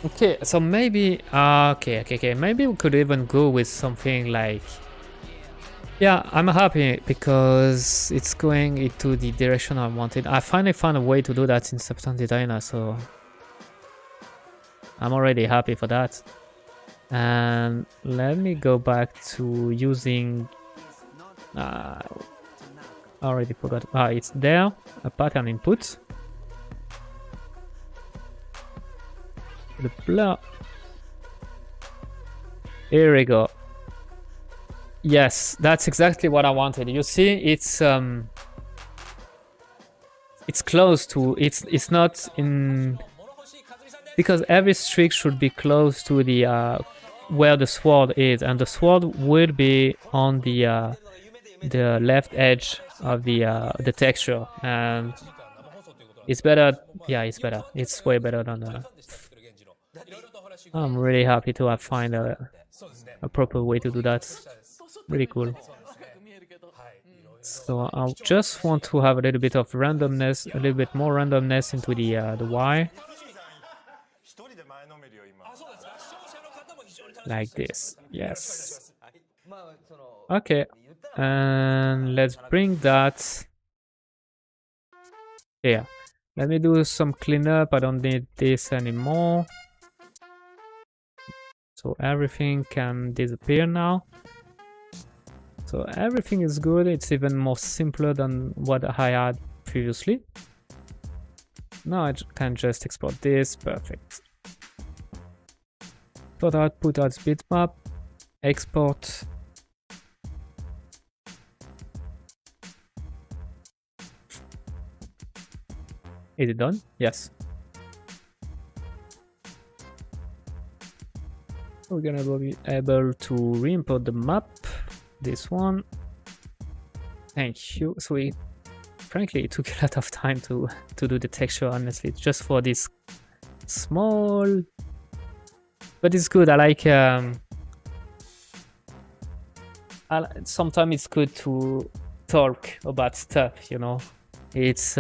Okay, so maybe okay, maybe we could even go with something like, yeah, I'm happy because it's going into the direction I wanted. I finally found a way to do that in Substance Designer, so I'm already happy for that. And let me go back to using I already forgot. It's there, a pattern input. The blur. Here we go. Yes, that's exactly what I wanted. You see, it's close to, it's not in, because every streak should be close to the where the sword is, and the sword will be on the left edge of the texture, and it's better. Yeah, it's better. It's way better than. I'm really happy to have find a proper way to do that. Really cool. So I just want to have a little bit of randomness, a little bit more randomness into the Y. Like this. Yes. Okay. And let's bring that here. Let me do some cleanup. I don't need this anymore. So everything can disappear now. So everything is good. It's even more simpler than what I had previously. Now I can just export this. Perfect. Put output as bitmap. Export. Is it done? Yes. We're gonna be able to re-import the map. This one. Thank you. So frankly, it took a lot of time to do the texture, honestly, just for this small, but it's good. I like sometimes it's good to talk about stuff, you know. It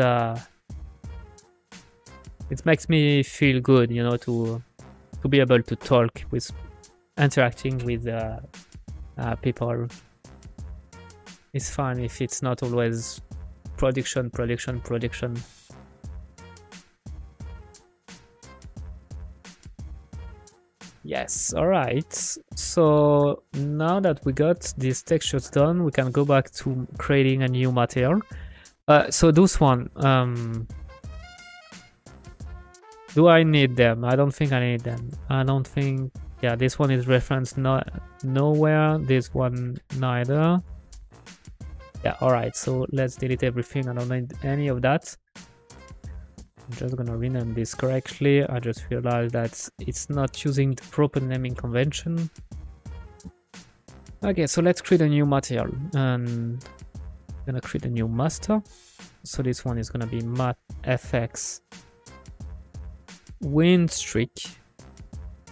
makes me feel good, you know, to be able to talk with, interacting with people. It's fun if it's not always production. Yes, all right. So now that we got these textures done, we can go back to creating a new material. So this one, do I need them? I don't think I need them. I don't think, yeah, this one is referenced nowhere. This one neither. Yeah, all right, so let's delete everything. I don't need any of that. I'm just gonna rename this correctly. I just realized that it's not using the proper naming convention. Okay, so let's create a new material, and I'm gonna create a new master. So this one is gonna be mat FX win streak,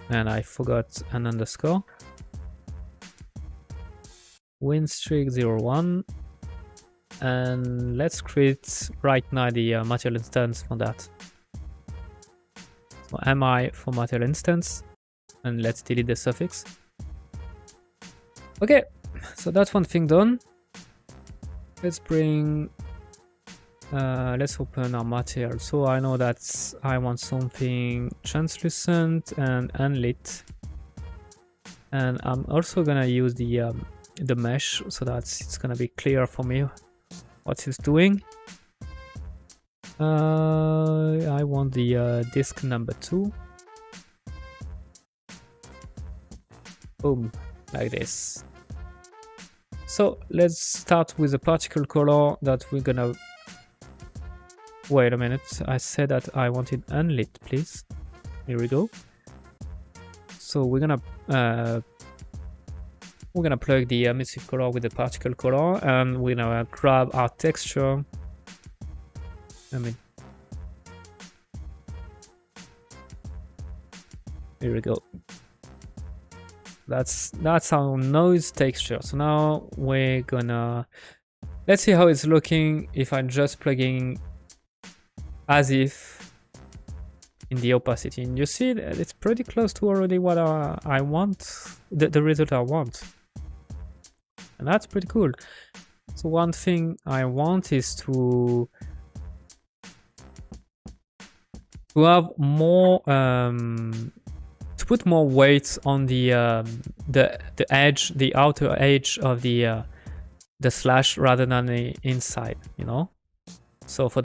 and I forgot an underscore. Win streak 01. And let's create right now the material instance for that. So mi for material instance, and let's delete the suffix. Okay, so that's one thing done. Let's bring, let's open our material. So I know that I want something translucent and unlit, and I'm also gonna use the mesh so that it's gonna be clear for me what it's doing. I want the disk number 2. Boom, like this. So let's start with the particle color that we're gonna... Wait a minute, I said that I wanted unlit, please. Here we go. So we're gonna plug the emissive color with the particle color, and we're gonna grab our texture. Here we go. That's our noise texture. So now we're gonna, let's see how it's looking if I'm just plugging as if in the opacity, and you see that it's pretty close to already what I want, the result I want. And that's pretty cool. So one thing I want is to have more, to put more weight on the edge, the outer edge of the slash rather than the inside, you know. So for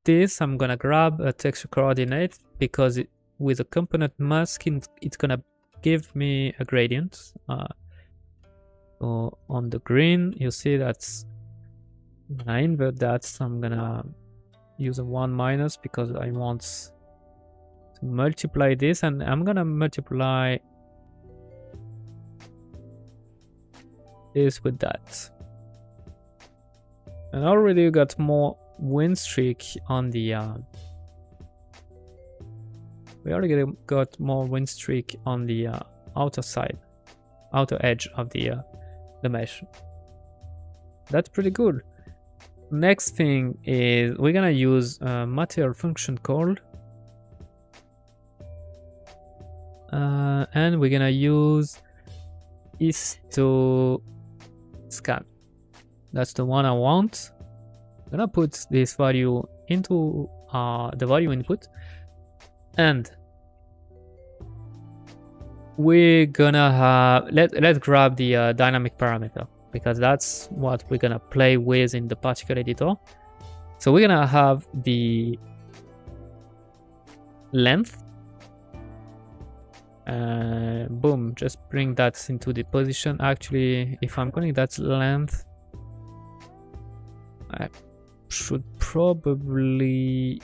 this, I'm gonna grab a texture coordinate, because with a component mask, it's gonna give me a gradient. So on the green, you see that's, when I invert that, so I'm gonna use a 1- because I want to multiply this, and I'm gonna multiply this with that. And already got more win streak on the we already got more win streak on the outer side, outer edge of the mesh. That's pretty good. Next thing is we're gonna use a material function called and we're gonna use histo scan. That's the one I want. I'm gonna put this value into the value input, and we're gonna have, let's grab the dynamic parameter, because that's what we're gonna play with in the particle editor. So we're gonna have the length, boom, just bring that into the position. Actually, if I'm calling that length, I should probably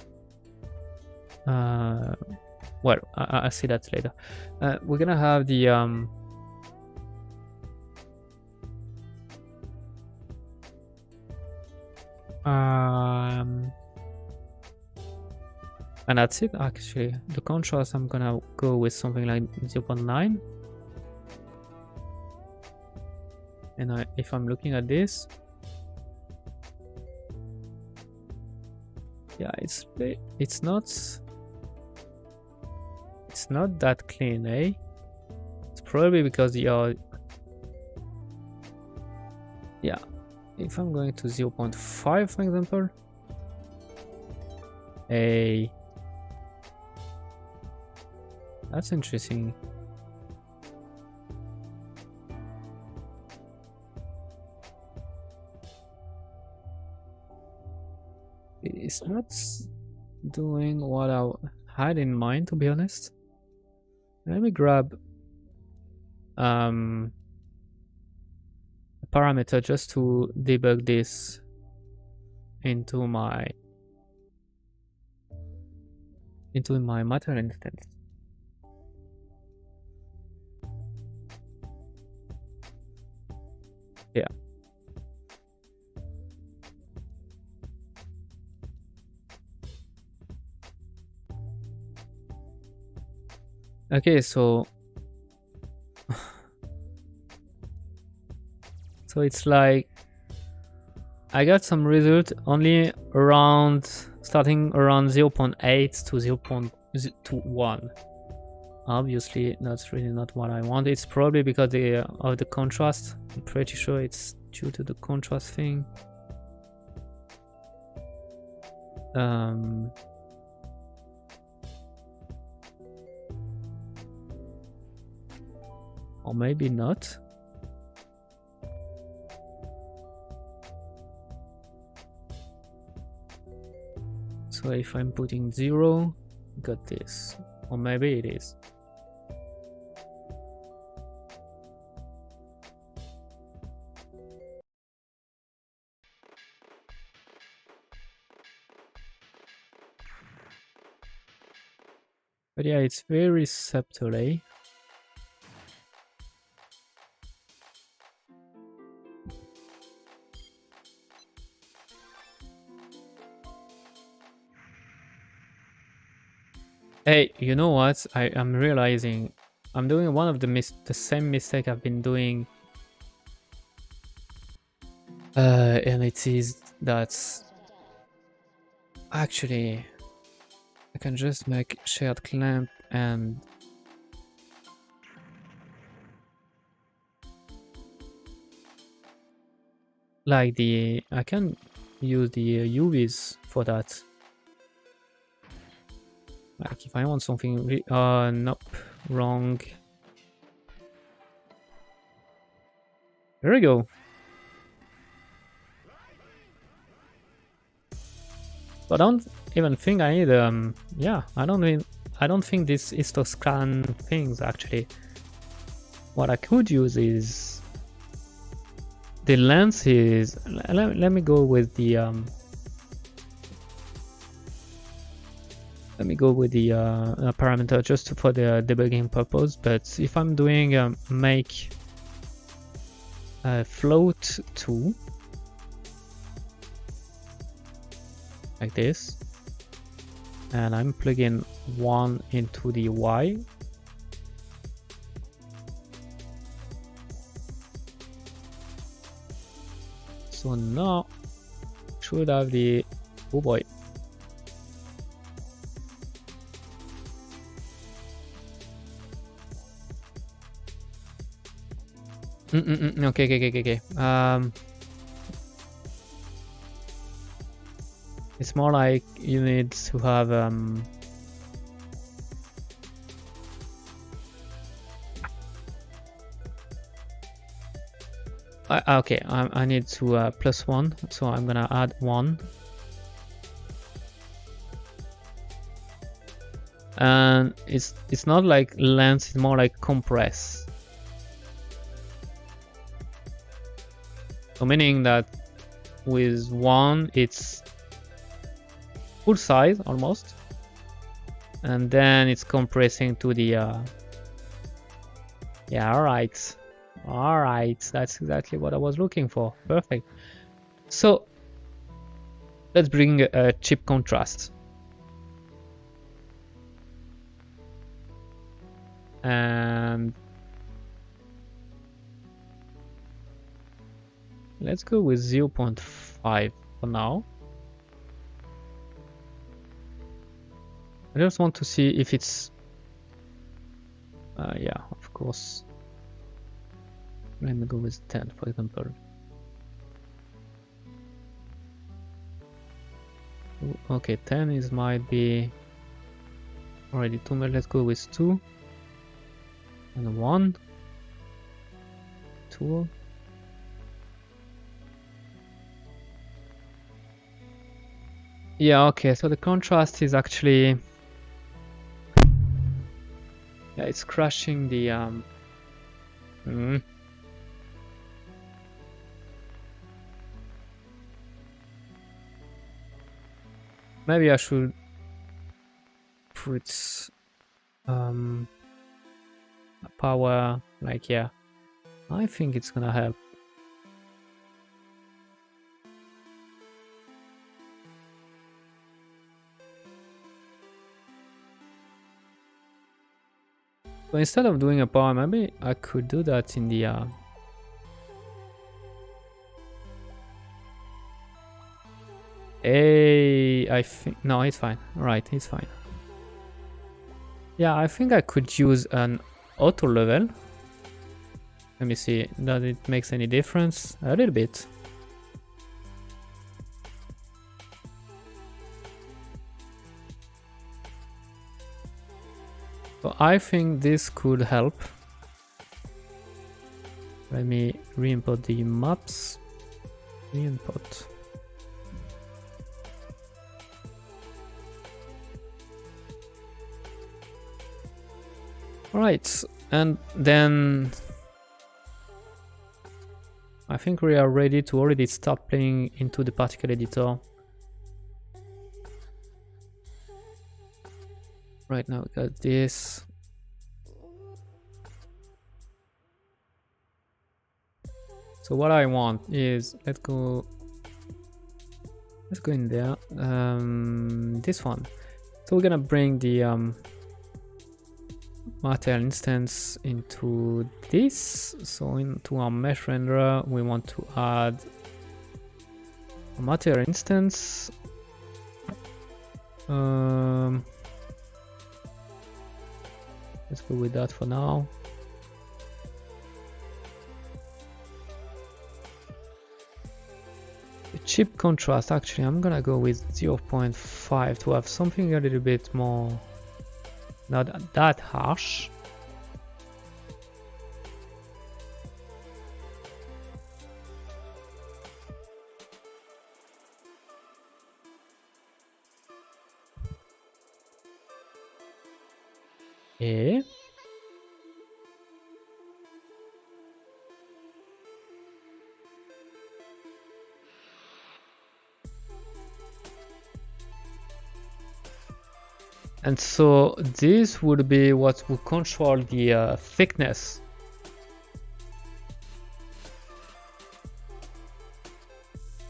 well, I'll see that later. We're gonna have the and that's it. Actually, the contrast, I'm gonna go with something like 0.9. And if I'm looking at this, yeah, it's not that clean, eh? It's probably because you're, yeah. If I'm going to 0.5, for example, that's interesting. It's not doing what I had in mind, to be honest. Let me grab a parameter just to debug this into my material instance. Yeah. Okay, so it's like I got some result only around starting around 0.8 to 0.1. Obviously, that's really not what I want. It's probably because of the contrast. I'm pretty sure it's due to the contrast thing. Or maybe not. So if I'm putting 0, got this. Or maybe it is. But yeah, it's very subtle, eh? Hey, you know what? I'm realizing I'm doing one of the same mistake I've been doing. And it is that actually I can just make shared clamp and like I can use the UVs for that. Like if I want something nope, wrong. There we go. But I don't even think I need yeah, I don't think this is to scan things actually. What I could use is the lens is let me go with the parameter just for the debugging purpose. But if I'm doing make float 2 like this, and I'm plugging 1 into the Y, so now should have the, oh boy, okay. It's more like you need to have okay, I need to plus 1, so I'm gonna add 1, and it's not like lens, it's more like compress. So meaning that with 1 it's full size almost, and then it's compressing to the yeah, all right, that's exactly what I was looking for. Perfect. So let's bring a chip contrast, and let's go with 0.5 for now. I just want to see if it's yeah, of course. Let me go with 10, for example. Okay, 10 is might be already too much. Let's go with 2 and 1, 2. Yeah, okay, so the contrast is actually, yeah, it's crashing the maybe I should put power, like, yeah, I think it's gonna help. So instead of doing a power, maybe I could do that in the I think, no, it's fine. Right, it's fine. Yeah, I think I could use an auto level. Let me see, does it make any difference? A little bit. So I think this could help. Let me re-import the maps. Re-import. Alright, and then I think we are ready to already start playing into the particle editor. Right now we got this. So what I want is, let's go in there, this one. So we're gonna bring the material instance into this. So into our mesh renderer we want to add a material instance. Let's go with that for now. The chip contrast, actually I'm gonna go with 0.5 to have something a little bit more, not that harsh. Okay. And so this would be what would control the thickness.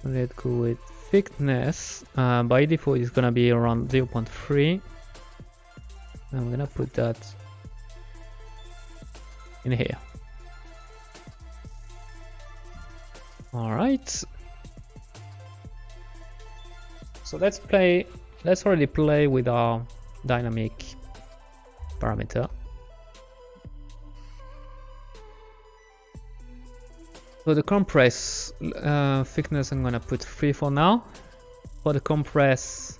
Let's go with thickness. By default it's gonna be around 0.3. I'm gonna put that in here. All right. So let's already play with our dynamic parameter. So the compress thickness, I'm gonna put 3 for now. For the compress,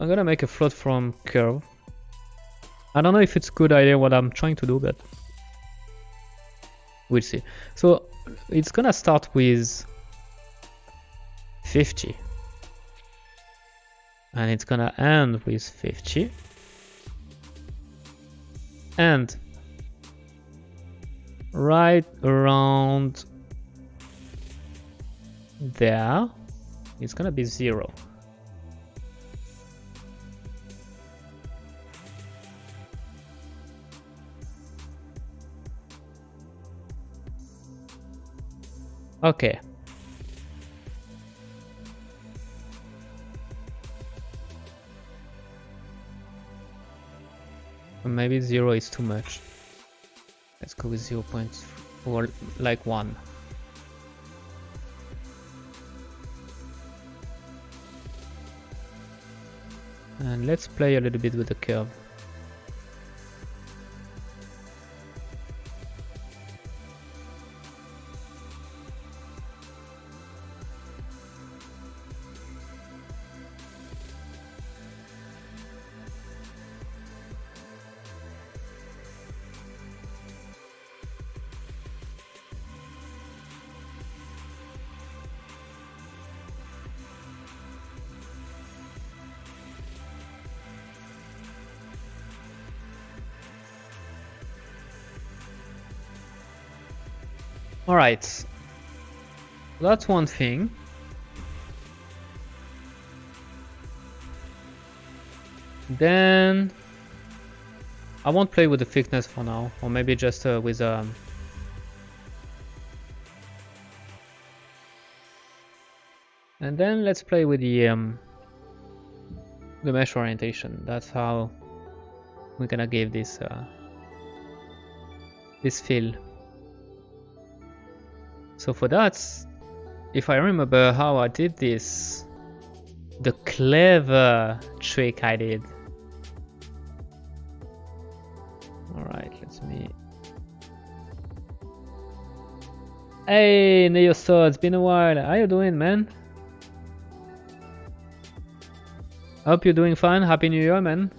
I'm gonna make a float from curve. I don't know if it's a good idea what I'm trying to do, but we'll see. So it's gonna start with 50 and it's gonna end with 50, and right around there, it's gonna be 0. Okay. Maybe 0 is too much. Let's go with 0.4, like 1. And let's play a little bit with the curve. Alright, that's one thing. Then I won't play with the thickness for now, or maybe just with and then let's play with the mesh orientation. That's how we're gonna give this this fill. So for that, if I remember how I did this, the clever trick I did. Alright, let me... Hey, Neo So, it's been a while. How you doing, man? Hope you're doing fine. Happy New Year, man.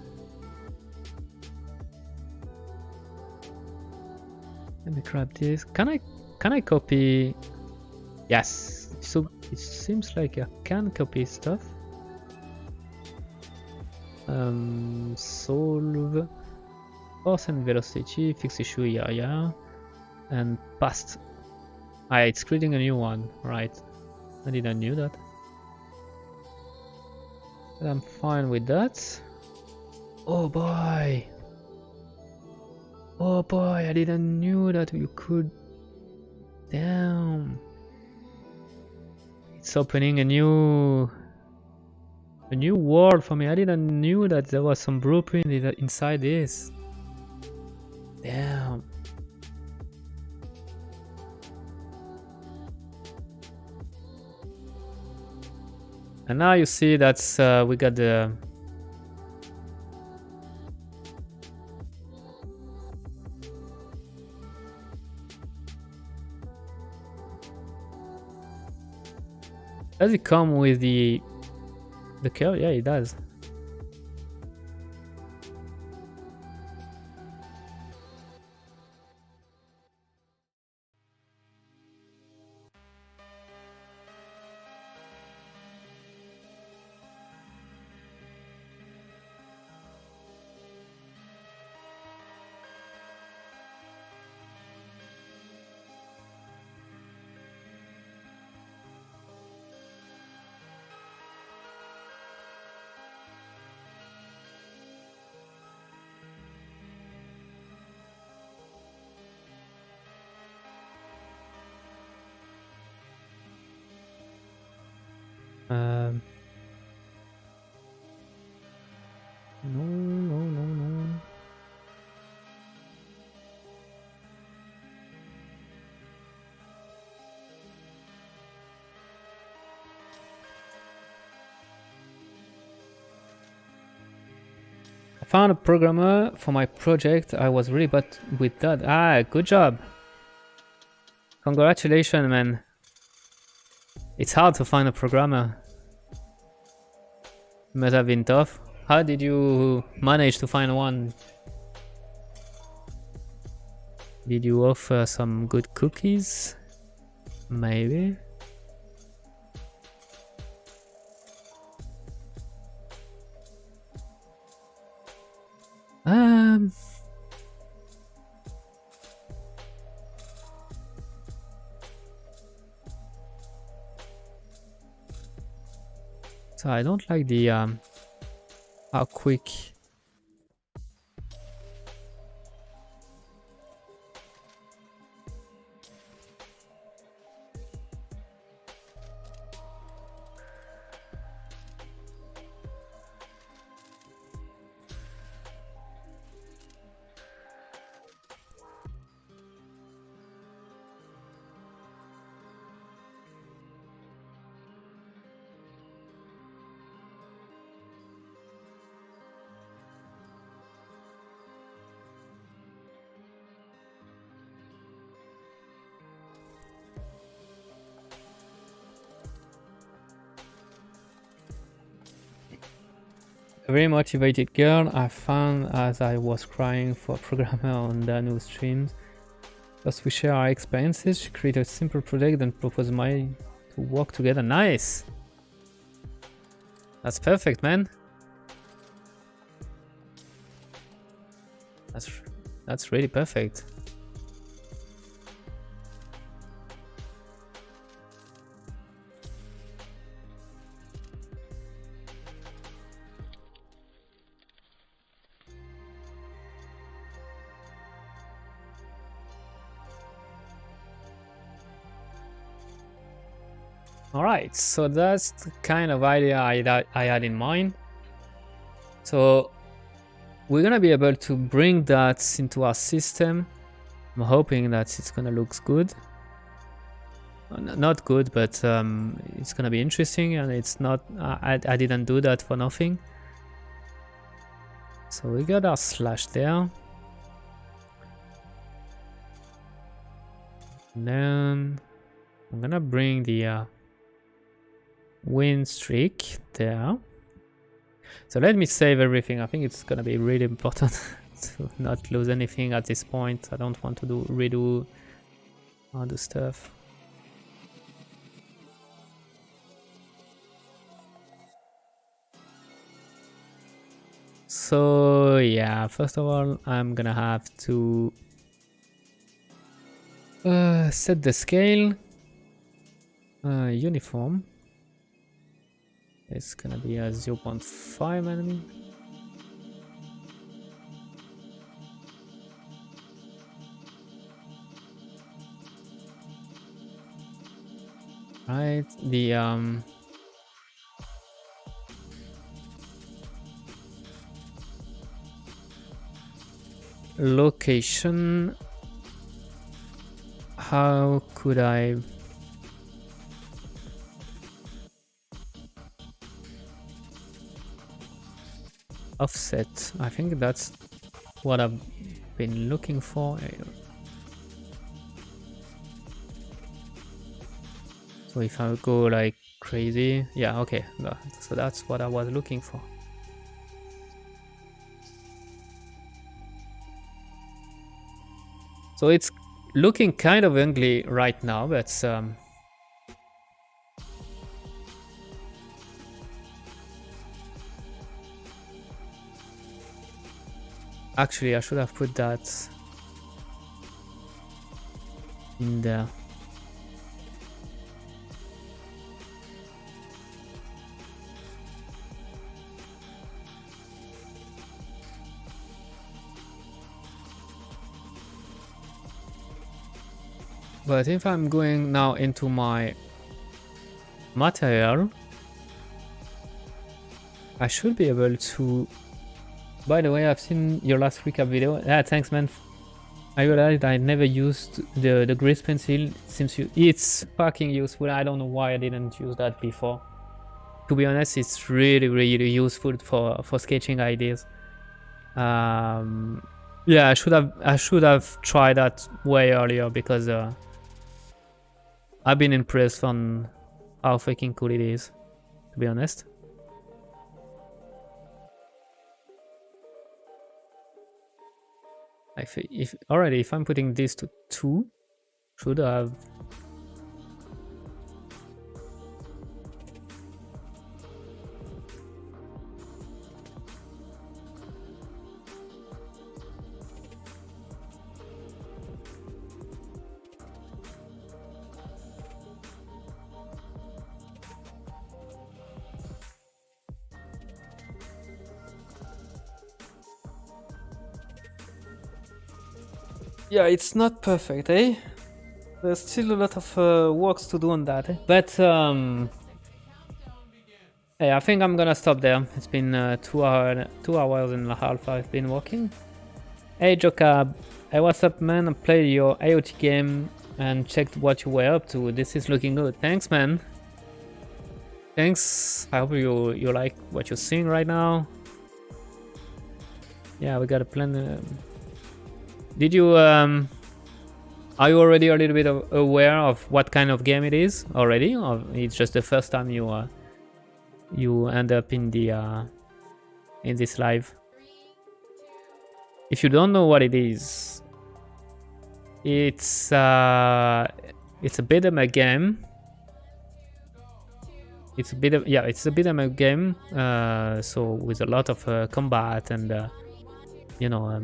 Let me grab this. Can I copy? Yes. So it seems like I can copy stuff. Solve force and velocity, fix issue, yeah. And past. It's creating a new one, right? I didn't know that. But I'm fine with that. Oh boy! Oh boy! I didn't know that you could. Damn! It's opening a new world for me. I didn't know that there was some blueprint inside this. Damn. And now you see that's we got the does it come with the curve? Yeah, it does. No. I found a programmer for my project. I was really bad with that. Ah, good job. Congratulations, man. It's hard to find a programmer. Must have been tough. How did you manage to find one? Did you offer some good cookies? Maybe. So I don't like the how quick. A very motivated girl I found as I was crying for a programmer on Danu streams. First we share our experiences, she created a simple project and proposed mine to work together. Nice! That's perfect, man. That's really perfect. Alright, so that's the kind of idea I had in mind. So we're gonna be able to bring that into our system. I'm hoping that it's gonna look good. Not good, but it's gonna be interesting, and it's not. I didn't do that for nothing. So we got our slash there. And then I'm gonna bring the win streak there. So let me save everything. I think it's gonna be really important to not lose anything at this point. I don't want to redo all the stuff. So yeah, first of all, I'm gonna have to set the scale. Uniform. It's gonna be a 0.5 enemy. Right, the location. How could I offset? I think that's what I've been looking for. So if I go like crazy, yeah, okay, so that's what I was looking for. So it's looking kind of ugly right now, but actually I should have put that in there. But if I'm going now into my material, I should be able to. By the way, I've seen your last recap video. Yeah, thanks, man. I realized I never used the grease pencil. It's fucking useful. I don't know why I didn't use that before. To be honest, it's really, really useful for sketching ideas. Yeah, I should have tried that way earlier because I've been impressed on how fucking cool it is, to be honest. If I'm putting this to 2, should have. Yeah, it's not perfect, eh? There's still a lot of works to do on that, eh? But hey, I think I'm gonna stop there. It's been 2 hours and a half I've been working. Hey Jokab, hey, what's up, man? I played your IoT game and checked what you were up to. This is looking good. Thanks, man. Thanks. I hope you like what you're seeing right now. Yeah, we got a plan. Did you are you already a little bit aware of what kind of game it is already, or it's just the first time you end up in the in this live? If you don't know what it is, it's a beat 'em up game. It's a bit of it's a beat 'em up game. So with a lot of combat and you know,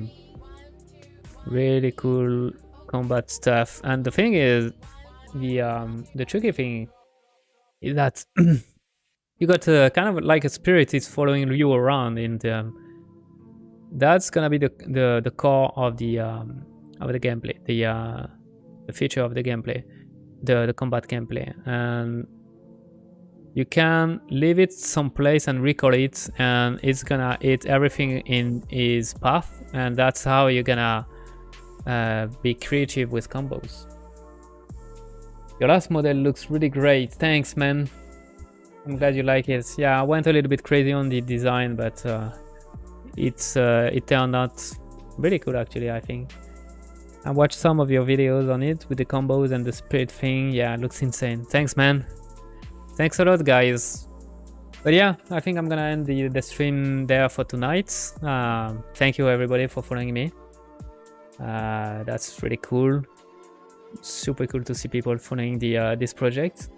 really cool combat stuff. And the thing is, the tricky thing is that you got kind of like a spirit is following you around, and that's gonna be the core of the gameplay, the feature of the gameplay, the combat gameplay. And you can leave it someplace and recall it, and it's gonna eat everything in its path, and that's how you're gonna be creative with combos. Your last model looks really great. Thanks, man. I'm glad you like it. Yeah, I went a little bit crazy on the design, but it turned out really cool, actually, I think. I watched some of your videos on it with the combos and the spirit thing. Yeah, it looks insane. Thanks, man. Thanks a lot, guys. But yeah, I think I'm gonna end the stream there for tonight. Thank you, everybody, for following me. That's really cool. Super cool to see people following this project.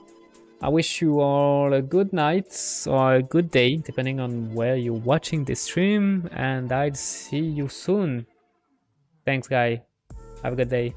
I wish you all a good night or a good day, depending on where you're watching this stream, and I'll see you soon. Thanks, guy. Have a good day.